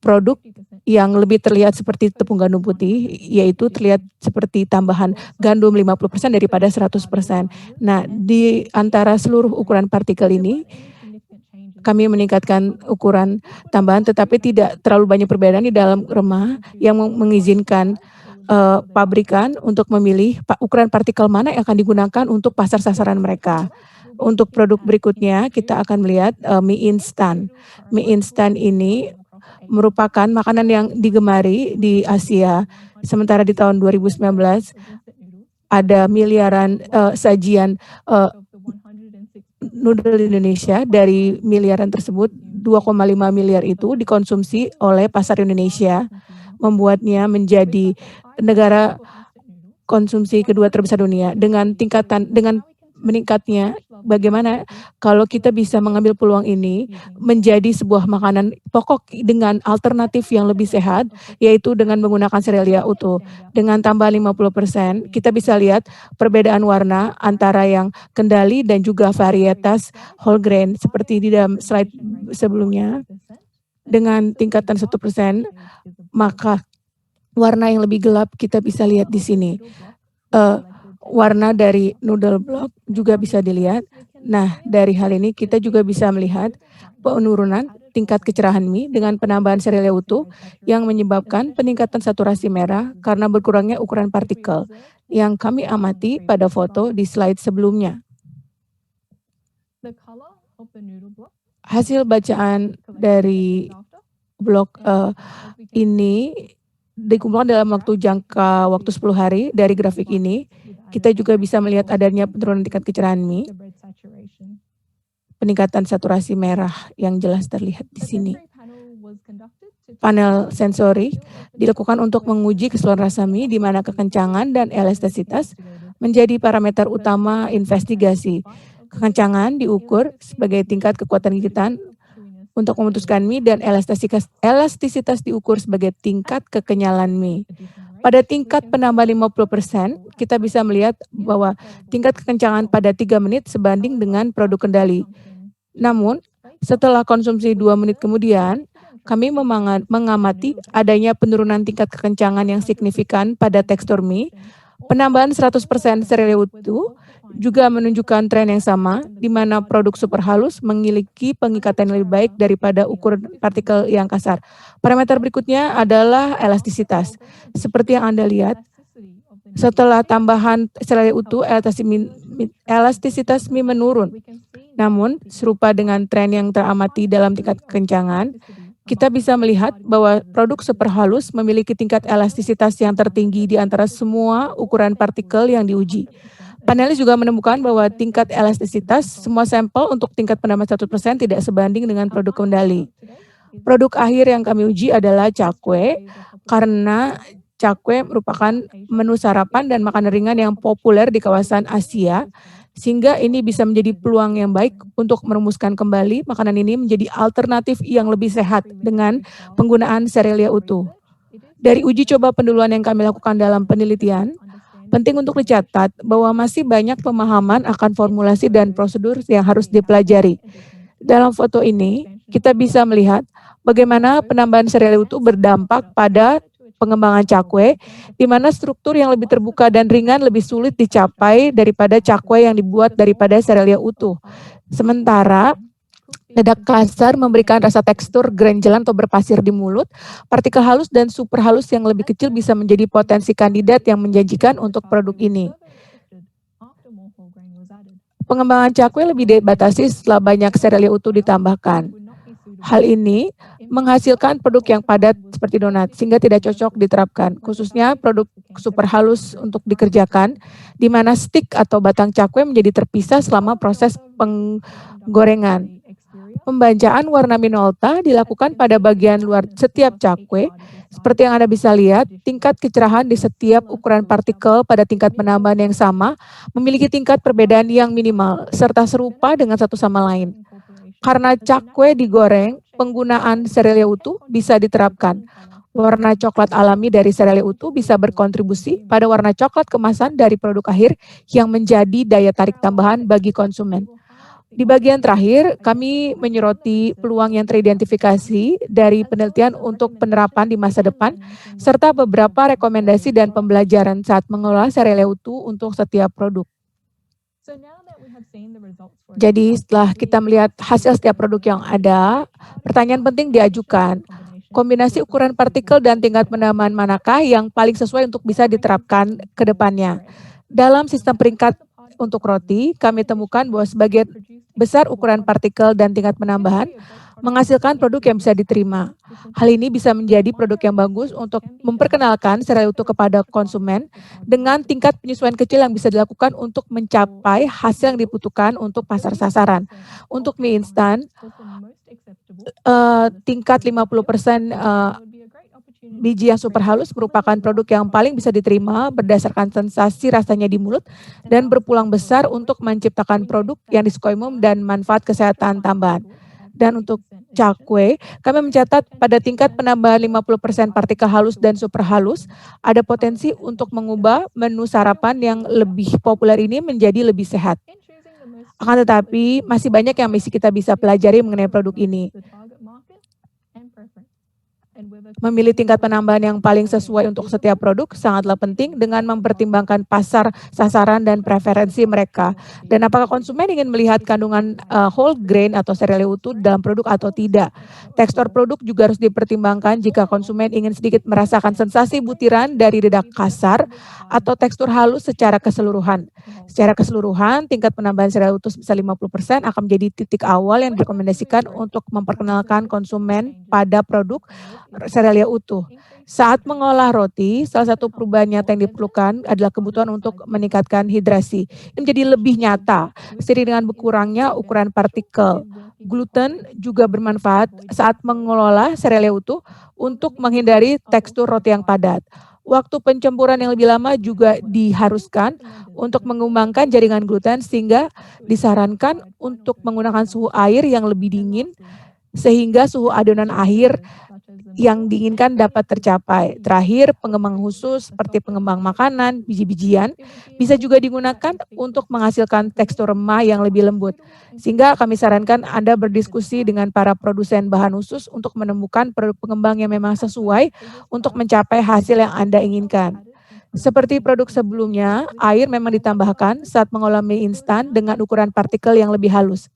Speaker 4: produk yang lebih terlihat seperti tepung gandum putih, yaitu terlihat seperti tambahan gandum 50% daripada 100%. Nah, di antara seluruh ukuran partikel ini, kami meningkatkan ukuran tambahan, tetapi tidak terlalu banyak perbedaan di dalam remah yang mengizinkan pabrikan untuk memilih ukuran partikel mana yang akan digunakan untuk pasar sasaran mereka. Untuk produk berikutnya, kita akan melihat mie instan. Mie instan ini merupakan makanan yang digemari di Asia. Sementara di tahun 2019 ada miliaran sajian noodle di Indonesia. Dari miliaran tersebut, 2,5 miliar itu dikonsumsi oleh pasar Indonesia, membuatnya menjadi negara konsumsi kedua terbesar dunia. Dengan meningkatnya, bagaimana kalau kita bisa mengambil peluang ini menjadi sebuah makanan pokok dengan alternatif yang lebih sehat, yaitu dengan menggunakan serealia utuh. Dengan tambah 50%, kita bisa lihat perbedaan warna antara yang kendali dan juga varietas whole grain, seperti di dalam slide sebelumnya. Dengan tingkatan 1%, maka warna yang lebih gelap kita bisa lihat di sini. Warna dari noodle block juga bisa dilihat. Nah, dari hal ini kita juga bisa melihat penurunan tingkat kecerahan mie dengan penambahan serealia utuh yang menyebabkan peningkatan saturasi merah karena berkurangnya ukuran partikel yang kami amati pada foto di slide sebelumnya. Hasil bacaan dari blok ini dikumpulkan dalam jangka waktu 10 hari. Dari grafik ini, kita juga bisa melihat adanya penurunan tingkat kecerahan mie, peningkatan saturasi merah yang jelas terlihat di sini. Panel sensori dilakukan untuk menguji keseluruhan rasa mie, di mana kekencangan dan elastisitas menjadi parameter utama investigasi. Kekencangan diukur sebagai tingkat kekuatan gigitan untuk memutuskan mie, dan elastisitas diukur sebagai tingkat kekenyalan mie. Pada tingkat penambah 50%, kita bisa melihat bahwa tingkat kekencangan pada 3 menit sebanding dengan produk kendali. Namun, setelah konsumsi 2 menit kemudian, kami mengamati adanya penurunan tingkat kekencangan yang signifikan pada tekstur mie. Penambahan 100% serealia utuh juga menunjukkan tren yang sama, di mana produk super halus memiliki pengikatan yang lebih baik daripada ukuran partikel yang kasar. Parameter berikutnya adalah elastisitas. Seperti yang Anda lihat, setelah tambahan serealia utuh, elastisitas mie menurun. Namun, serupa dengan tren yang teramati dalam tingkat kekencangan, kita bisa melihat bahwa produk super halus memiliki tingkat elastisitas yang tertinggi di antara semua ukuran partikel yang diuji. Panelis juga menemukan bahwa tingkat elastisitas semua sampel untuk tingkat penambahan 100% tidak sebanding dengan produk kendali. Produk akhir yang kami uji adalah cakwe, karena cakwe merupakan menu sarapan dan makanan ringan yang populer di kawasan Asia, sehingga ini bisa menjadi peluang yang baik untuk merumuskan kembali makanan ini menjadi alternatif yang lebih sehat dengan penggunaan serealia utuh. Dari uji coba penduluan yang kami lakukan dalam penelitian, penting untuk dicatat bahwa masih banyak pemahaman akan formulasi dan prosedur yang harus dipelajari. Dalam foto ini, kita bisa melihat bagaimana penambahan sereal utuh berdampak pada pengembangan cakwe, di mana struktur yang lebih terbuka dan ringan lebih sulit dicapai daripada cakwe yang dibuat daripada serealia utuh. Sementara dedak kasar memberikan rasa tekstur granjelan atau berpasir di mulut. Partikel halus dan super halus yang lebih kecil bisa menjadi potensi kandidat yang menjanjikan untuk produk ini. Pengembangan cakwe lebih dibatasi setelah banyak serealia utuh ditambahkan. Hal ini menghasilkan produk yang padat seperti donat, sehingga tidak cocok diterapkan, khususnya produk super halus untuk dikerjakan, di mana stik atau batang cakwe menjadi terpisah selama proses penggorengan. Pembajaan warna Minolta dilakukan pada bagian luar setiap cakwe. Seperti yang Anda bisa lihat, tingkat kecerahan di setiap ukuran partikel pada tingkat penambahan yang sama memiliki tingkat perbedaan yang minimal, serta serupa dengan satu sama lain. Karena cakwe digoreng, penggunaan serealia utuh bisa diterapkan. Warna coklat alami dari serealia utuh bisa berkontribusi pada warna coklat kemasan dari produk akhir yang menjadi daya tarik tambahan bagi konsumen. Di bagian terakhir, kami menyoroti peluang yang teridentifikasi dari penelitian untuk penerapan di masa depan, serta beberapa rekomendasi dan pembelajaran saat mengelola serealia utuh untuk setiap produk. Jadi setelah kita melihat hasil setiap produk yang ada, pertanyaan penting diajukan. Kombinasi ukuran partikel dan tingkat penambahan manakah yang paling sesuai untuk bisa diterapkan ke depannya? Dalam sistem peringkat untuk roti, kami temukan bahwa sebagian besar ukuran partikel dan tingkat penambahan menghasilkan produk yang bisa diterima. Hal ini bisa menjadi produk yang bagus untuk memperkenalkan sereal utuh kepada konsumen dengan tingkat penyesuaian kecil yang bisa dilakukan untuk mencapai hasil yang dibutuhkan untuk pasar sasaran. Untuk mie instan, tingkat 50% biji yang super halus merupakan produk yang paling bisa diterima berdasarkan sensasi rasanya di mulut dan berpulang besar untuk menciptakan produk yang disukai umum dan manfaat kesehatan tambahan. Dan untuk cakwe, kami mencatat pada tingkat penambahan 50% partikel halus dan super halus, ada potensi untuk mengubah menu sarapan yang lebih populer ini menjadi lebih sehat. Akan tetapi, masih banyak yang mesti kita bisa pelajari mengenai produk ini. Memilih tingkat penambahan yang paling sesuai untuk setiap produk sangatlah penting dengan mempertimbangkan pasar, sasaran, dan preferensi mereka. Dan apakah konsumen ingin melihat kandungan whole grain atau serealia utuh dalam produk atau tidak. Tekstur produk juga harus dipertimbangkan jika konsumen ingin sedikit merasakan sensasi butiran dari dedak kasar atau tekstur halus secara keseluruhan. Secara keseluruhan, tingkat penambahan serealia utuh sebesar 50% akan menjadi titik awal yang direkomendasikan untuk memperkenalkan konsumen pada produk serealia utuh. Saat mengolah roti, salah satu perubahan nyata yang diperlukan adalah kebutuhan untuk meningkatkan hidrasi. Ini menjadi lebih nyata, seiring dengan berkurangnya ukuran partikel. Gluten juga bermanfaat saat mengelola serealia utuh untuk menghindari tekstur roti yang padat. Waktu pencemburan yang lebih lama juga diharuskan untuk mengembangkan jaringan gluten sehingga disarankan untuk menggunakan suhu air yang lebih dingin sehingga suhu adonan akhir yang diinginkan dapat tercapai. Terakhir, pengembang khusus seperti pengembang makanan, biji-bijian, bisa juga digunakan untuk menghasilkan tekstur remah yang lebih lembut. Sehingga kami sarankan Anda berdiskusi dengan para produsen bahan khusus untuk menemukan produk pengembang yang memang sesuai untuk mencapai hasil yang Anda inginkan. Seperti produk sebelumnya, air memang ditambahkan saat mengolah mie instan dengan ukuran partikel yang lebih halus.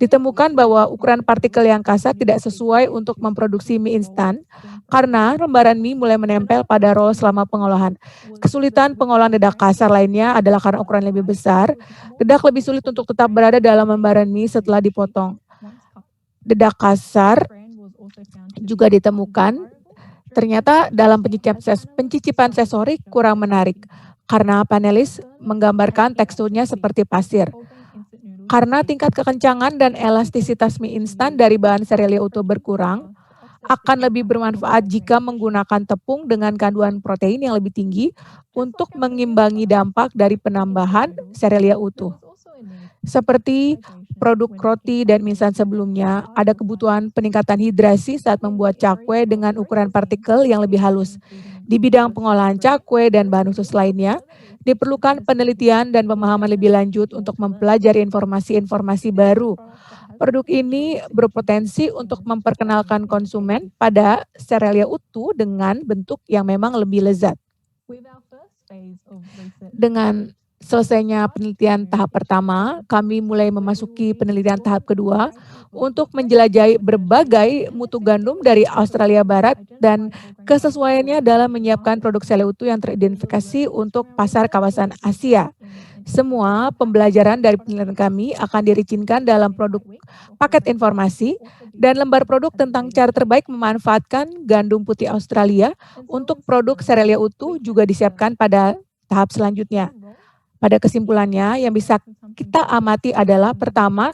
Speaker 4: Ditemukan bahwa ukuran partikel yang kasar tidak sesuai untuk memproduksi mie instan karena lembaran mie mulai menempel pada roll selama pengolahan. Kesulitan pengolahan dedak kasar lainnya adalah karena ukuran lebih besar, dedak lebih sulit untuk tetap berada dalam lembaran mie setelah dipotong. Dedak kasar juga ditemukan ternyata dalam pencicipan sensorik kurang menarik karena panelis menggambarkan teksturnya seperti pasir. Karena tingkat kekencangan dan elastisitas mie instan dari bahan serealia utuh berkurang, akan lebih bermanfaat jika menggunakan tepung dengan kandungan protein yang lebih tinggi untuk mengimbangi dampak dari penambahan serealia utuh. Seperti produk roti dan mie instan sebelumnya, ada kebutuhan peningkatan hidrasi saat membuat cakwe dengan ukuran partikel yang lebih halus. Di bidang pengolahan cakwe dan bahan khusus lainnya, diperlukan penelitian dan pemahaman lebih lanjut untuk mempelajari informasi-informasi baru. Produk ini berpotensi untuk memperkenalkan konsumen pada serealia utuh dengan bentuk yang memang lebih lezat. Dengan selesainya penelitian tahap pertama, kami mulai memasuki penelitian tahap kedua untuk menjelajahi berbagai mutu gandum dari Australia Barat dan kesesuaiannya dalam menyiapkan produk serealia utuh yang teridentifikasi untuk pasar kawasan Asia. Semua pembelajaran dari penelitian kami akan diricinkan dalam produk paket informasi dan lembar produk tentang cara terbaik memanfaatkan gandum putih Australia untuk produk serealia utuh juga disiapkan pada tahap selanjutnya. Pada kesimpulannya, yang bisa kita amati adalah pertama,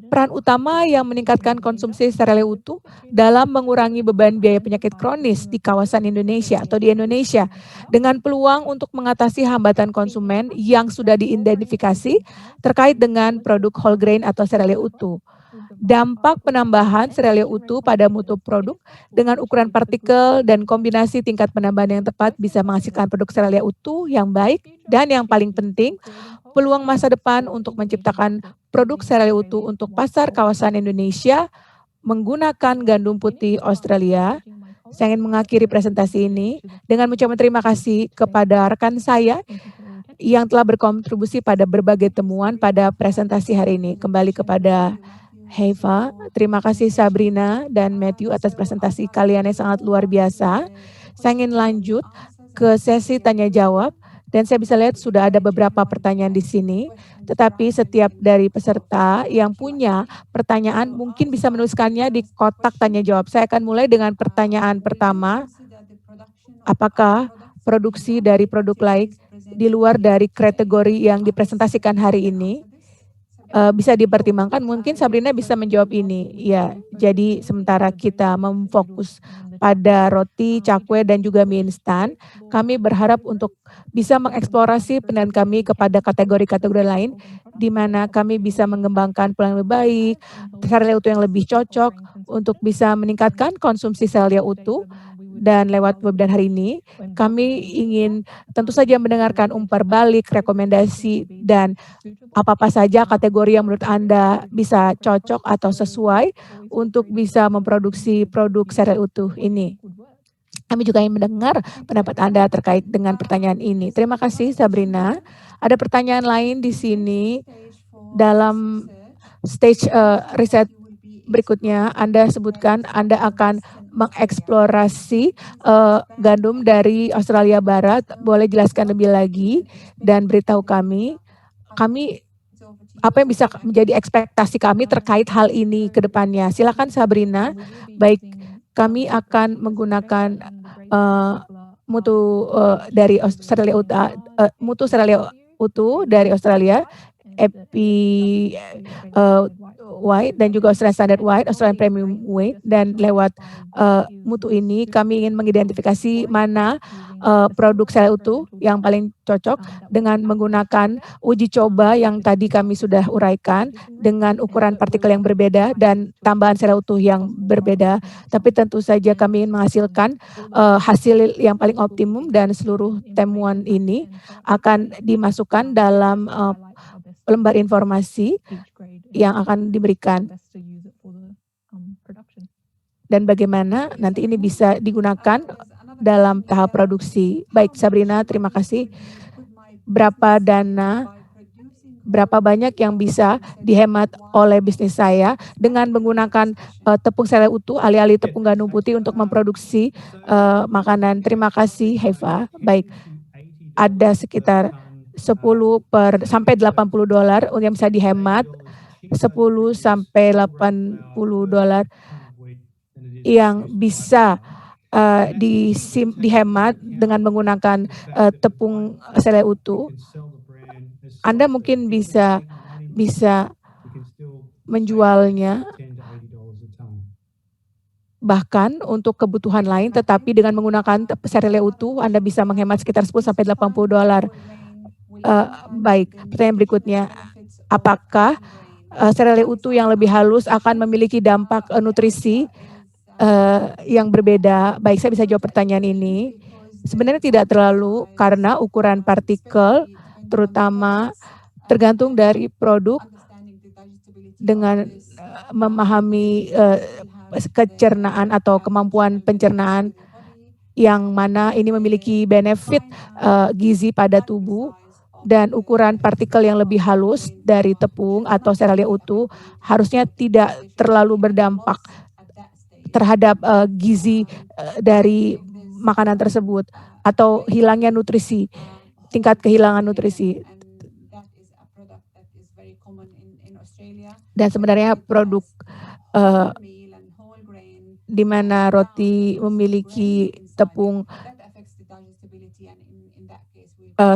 Speaker 4: peran utama yang meningkatkan konsumsi serealia utuh dalam mengurangi beban biaya penyakit kronis di kawasan Indonesia atau di Indonesia dengan peluang untuk mengatasi hambatan konsumen yang sudah diidentifikasi terkait dengan produk whole grain atau serealia utuh. Dampak penambahan serealia utuh pada mutu produk dengan ukuran partikel dan kombinasi tingkat penambahan yang tepat bisa menghasilkan produk serealia utuh yang baik dan yang paling penting, peluang masa depan untuk menciptakan produk serealia utuh untuk pasar kawasan Indonesia menggunakan gandum putih Australia. Saya ingin mengakhiri presentasi ini dengan mengucapkan terima kasih kepada rekan saya yang telah berkontribusi pada berbagai temuan pada presentasi hari ini. Kembali kepada Haifa, terima kasih Sabrina dan Matthew atas presentasi kalian yang sangat luar biasa. Saya ingin lanjut ke sesi tanya jawab dan saya bisa lihat sudah ada beberapa pertanyaan di sini. Tetapi setiap dari peserta yang punya pertanyaan mungkin bisa menuliskannya di kotak tanya jawab. Saya akan mulai dengan pertanyaan pertama. Apakah produksi dari produk lain di luar dari kategori yang dipresentasikan hari ini bisa dipertimbangkan? Mungkin Sabrina bisa menjawab ini. Ya, jadi sementara kita memfokus pada roti, cakwe, dan juga mie instan, kami berharap untuk bisa mengeksplorasi penelitian kami kepada kategori-kategori lain, di mana kami bisa mengembangkan pola yang lebih baik, serealia utuh yang lebih cocok untuk bisa meningkatkan konsumsi serealia utuh. Dan lewat webinar hari ini, kami ingin tentu saja mendengarkan umpan balik, rekomendasi, dan apa-apa saja kategori yang menurut Anda bisa cocok atau sesuai untuk bisa memproduksi produk serealia utuh ini. Kami juga ingin mendengar pendapat Anda terkait dengan pertanyaan ini. Terima kasih Sabrina. Ada pertanyaan lain di sini dalam stage riset berikutnya. Anda sebutkan Anda akan mengeksplorasi gandum dari Australia Barat. Boleh jelaskan lebih lagi dan beritahu kami apa yang bisa menjadi ekspektasi kami terkait hal ini ke depannya. Silakan Sabrina. Baik, kami akan menggunakan mutu dari Australia mutu serealia utuh dari Australia, White dan juga Australian Standard White, Australian Premium White, dan lewat mutu ini kami ingin mengidentifikasi mana produk serealia utuh yang paling cocok dengan menggunakan uji coba yang tadi kami sudah uraikan dengan ukuran partikel yang berbeda dan tambahan serealia utuh yang berbeda. Tapi tentu saja kami ingin menghasilkan hasil yang paling optimum dan seluruh temuan ini akan dimasukkan dalam lembar informasi yang akan diberikan dan bagaimana nanti ini bisa digunakan dalam tahap produksi. Baik Sabrina, terima kasih. Berapa banyak yang bisa dihemat oleh bisnis saya dengan menggunakan tepung serealia utuh alih-alih tepung gandum putih untuk memproduksi makanan. Terima kasih Haifa. Baik, ada sekitar 10 sampai $80 yang bisa dihemat, 10 sampai $80 yang bisa dihemat dengan menggunakan tepung serealia utuh. Anda mungkin bisa menjualnya bahkan untuk kebutuhan lain, tetapi dengan menggunakan serealia utuh Anda bisa menghemat sekitar 10 sampai $80. Baik, pertanyaan berikutnya, apakah serealia utuh yang lebih halus akan memiliki dampak nutrisi yang berbeda? Baik, saya bisa jawab pertanyaan ini. Sebenarnya tidak terlalu, karena ukuran partikel terutama tergantung dari produk dengan memahami kecernaan atau kemampuan pencernaan yang mana ini memiliki benefit gizi pada tubuh, dan ukuran partikel yang lebih halus dari tepung atau serealia utuh harusnya tidak terlalu berdampak terhadap gizi dari makanan tersebut atau hilangnya nutrisi, tingkat kehilangan nutrisi. Dan sebenarnya produk di mana roti memiliki tepung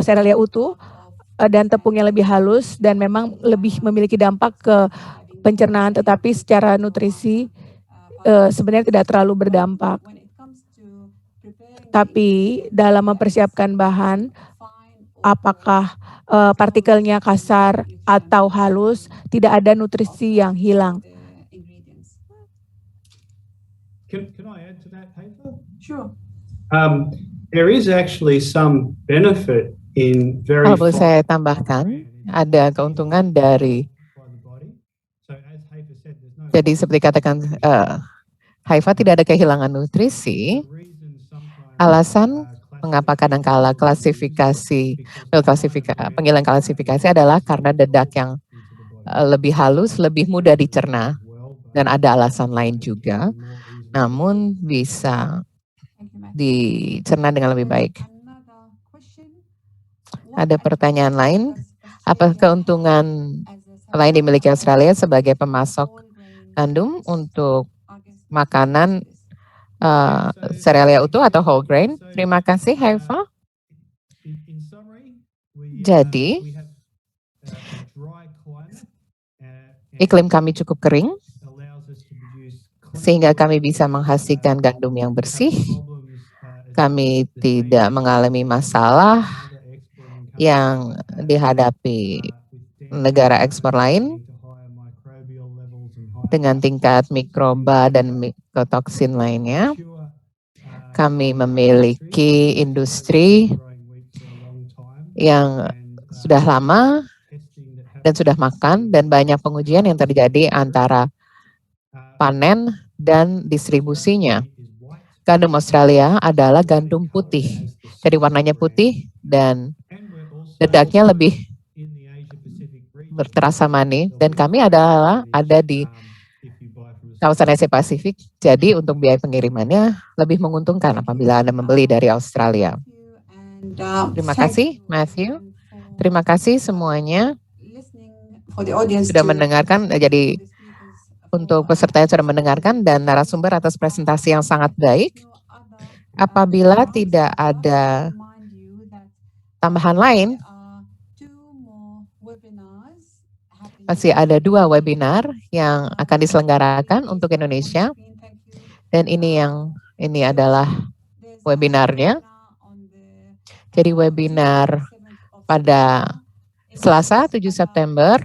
Speaker 4: serealia utuh dan tepung yang lebih halus dan memang lebih memiliki dampak ke pencernaan, tetapi secara nutrisi sebenarnya tidak terlalu berdampak. Tapi dalam mempersiapkan bahan, apakah partikelnya kasar atau halus, tidak ada nutrisi yang hilang.
Speaker 1: Can I add to that, Hafer?
Speaker 2: Sure.
Speaker 1: There is actually some benefit in very
Speaker 3: Kalau boleh saya tambahkan, ada keuntungan dari, jadi seperti katakan Haifa, tidak ada kehilangan nutrisi. Alasan mengapa kadangkala penghilangan klasifikasi adalah karena dedak yang lebih halus, lebih mudah dicerna, dan ada alasan lain juga, namun bisa dicerna dengan lebih baik. Ada pertanyaan lain, apa keuntungan lain dimiliki Australia sebagai pemasok gandum untuk makanan serealia utuh atau whole grain? Terima kasih, Haifa. Jadi, iklim kami cukup kering, sehingga kami bisa menghasilkan gandum yang bersih. Kami tidak mengalami masalah yang dihadapi negara ekspor lain dengan tingkat mikroba dan mikotoksin lainnya. Kami memiliki industri yang sudah lama dan sudah makan, dan banyak pengujian yang terjadi antara panen dan distribusinya. Gandum Australia adalah gandum putih, jadi warnanya putih dan dedaknya lebih terasa manis, dan kami ada di kawasan Asia Pasifik, jadi untuk biaya pengirimannya lebih menguntungkan apabila Anda membeli dari Australia. Terima kasih, Matthew. Terima kasih semuanya sudah mendengarkan, jadi untuk peserta yang sudah mendengarkan dan narasumber atas presentasi yang sangat baik. Apabila tidak ada tambahan lain, masih ada 2 webinar yang akan diselenggarakan untuk Indonesia, dan ini adalah webinarnya. Jadi webinar pada Selasa 7 September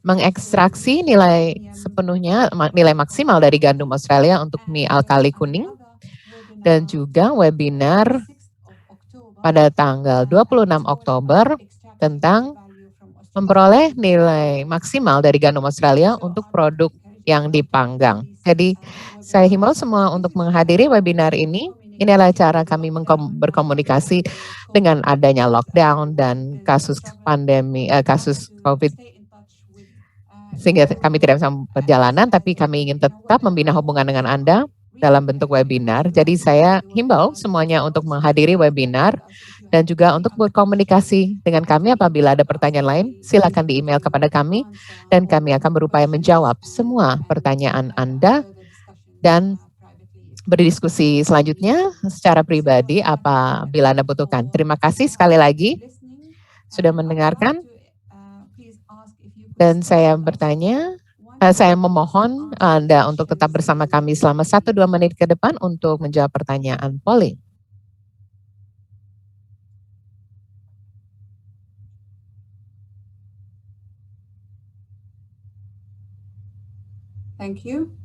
Speaker 3: mengekstraksi nilai sepenuhnya, nilai maksimal dari gandum Australia untuk mie alkali kuning, dan juga webinar pada tanggal 26 Oktober tentang memperoleh nilai maksimal dari gandum Australia untuk produk yang dipanggang. Jadi saya himbau semua untuk menghadiri webinar ini. Ini adalah cara kami berkomunikasi dengan adanya lockdown dan kasus pandemi, kasus COVID, sehingga kami tidak bisa perjalanan, tapi kami ingin tetap membina hubungan dengan Anda dalam bentuk webinar. Jadi saya himbau semuanya untuk menghadiri webinar dan juga untuk berkomunikasi dengan kami. Apabila ada pertanyaan lain, silakan di-email kepada kami dan kami akan berupaya menjawab semua pertanyaan Anda dan berdiskusi selanjutnya secara pribadi apabila Anda butuhkan. Terima kasih sekali lagi sudah mendengarkan, dan saya bertanya, saya memohon Anda untuk tetap bersama kami selama 1-2 menit ke depan untuk menjawab pertanyaan polling.
Speaker 2: Thank you.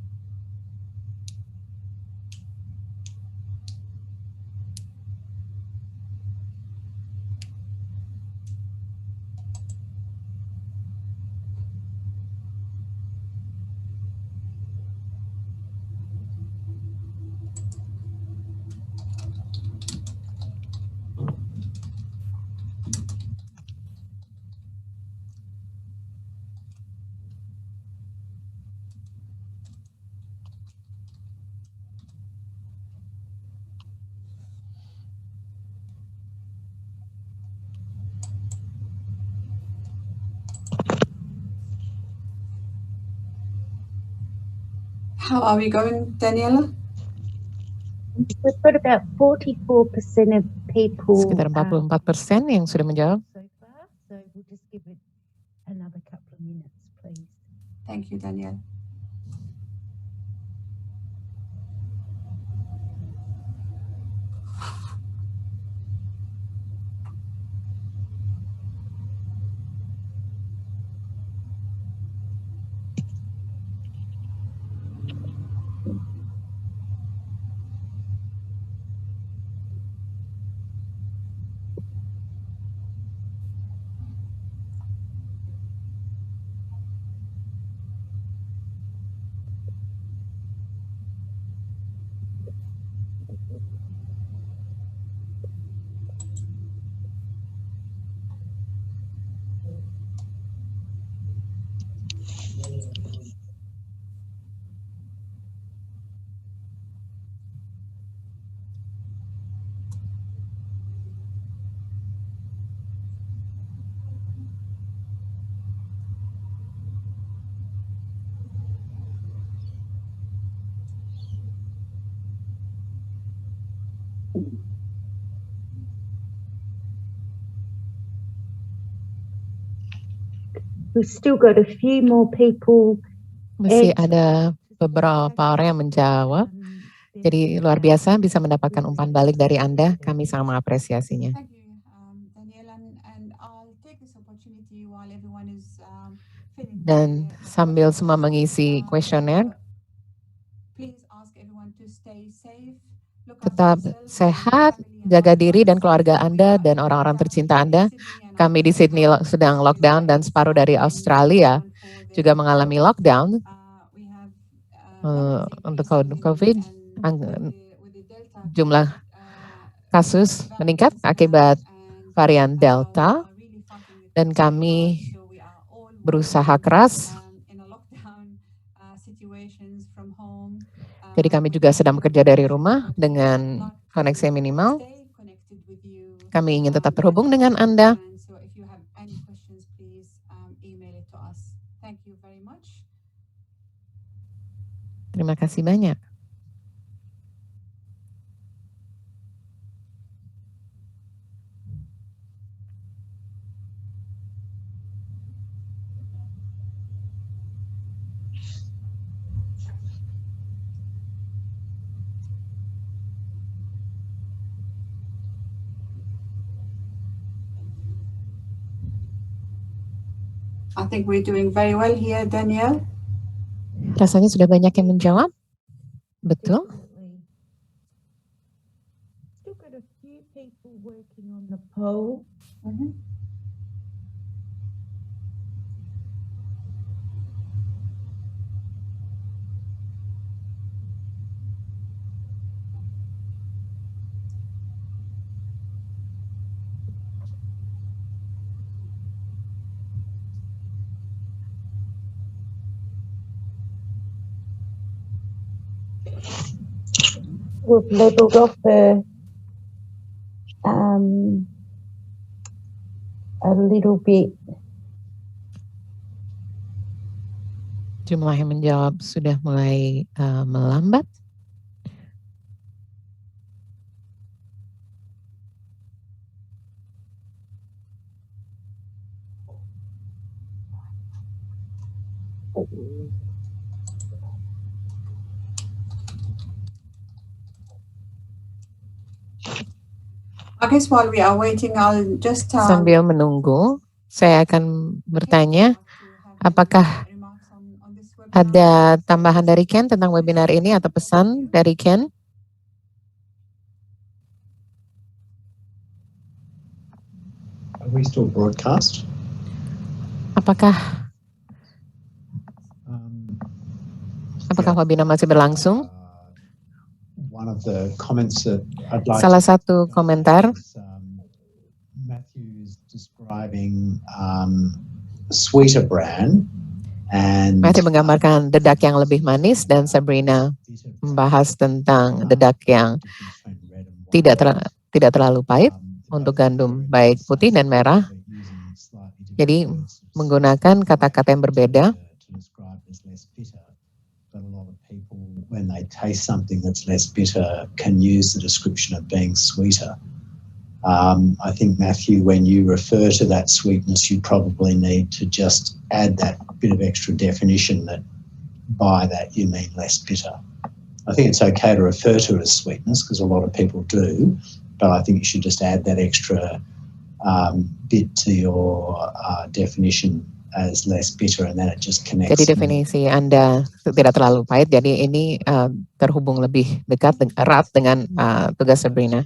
Speaker 2: How are we going, Daniela?
Speaker 6: We've got about 44% of people
Speaker 3: Sekitar 44% yang sudah menjawab.
Speaker 6: so far, so we'll just give it another couple of minutes, please.
Speaker 2: Thank you, Danielle.
Speaker 6: We've still got a few more people.
Speaker 3: Masih ada beberapa orang yang menjawab. Jadi luar biasa bisa mendapatkan umpan balik dari Anda. Kami sangat mengapresiasinya.
Speaker 2: Thank you, Danielle, and I'll take this opportunity while everyone is filling
Speaker 3: Dan sambil semua mengisi kuesioner,
Speaker 2: please ask everyone to stay safe. Look
Speaker 3: tetap
Speaker 2: after yourself,
Speaker 3: sehat,
Speaker 2: family, and
Speaker 3: jaga
Speaker 2: loved
Speaker 3: diri dan
Speaker 2: ones.
Speaker 3: keluarga Anda
Speaker 2: We
Speaker 3: dan
Speaker 2: are
Speaker 3: orang-orang
Speaker 2: lockdown
Speaker 3: tercinta
Speaker 2: in
Speaker 3: Anda.
Speaker 2: Sydney and
Speaker 3: Kami di Sydney sedang lockdown dan separuh dari Australia juga mengalami lockdown
Speaker 2: we have
Speaker 3: untuk COVID. Jumlah kasus meningkat akibat varian Delta dan kami berusaha keras. Jadi kami juga sedang bekerja dari rumah dengan koneksi minimal. Kami ingin tetap terhubung dengan Anda. Terima kasih banyak.
Speaker 2: I think we're doing very well here, Danielle.
Speaker 3: Rasanya sudah banyak yang menjawab. Betul.
Speaker 6: Still got a few people working on the poll. We've leveled off a little bit.
Speaker 3: Jumlah yang menjawab sudah mulai melambat.
Speaker 2: I guess while we are waiting, I'll just
Speaker 3: Sambil menunggu, saya akan bertanya, apakah ada tambahan dari Ken tentang webinar ini atau pesan dari Ken?
Speaker 7: Are we still broadcast?
Speaker 3: Apakah webinar masih berlangsung?
Speaker 7: One of the comments that I'd like
Speaker 3: Salah satu komentar,
Speaker 7: Matthew's describing sweeter brand and
Speaker 3: Matthew menggambarkan dedak yang lebih manis dan Sabrina membahas tentang dedak yang tidak terlalu pahit untuk gandum baik putih dan merah. Jadi menggunakan kata-kata yang berbeda.
Speaker 7: lot of people, when they taste something that's less bitter, can use the description of being sweeter. I think, Matthew, when you refer to that sweetness, you probably need to just add that bit of extra definition that by that you mean less bitter. I think it's okay to refer to it as sweetness because a lot of people do, but I think you should just add that extra bit to your definition as less bitter, and then it just connects.
Speaker 3: Jadi definisi Anda tidak terlalu pahit, jadi ini terhubung lebih dekat, erat dengan tugas Sabrina.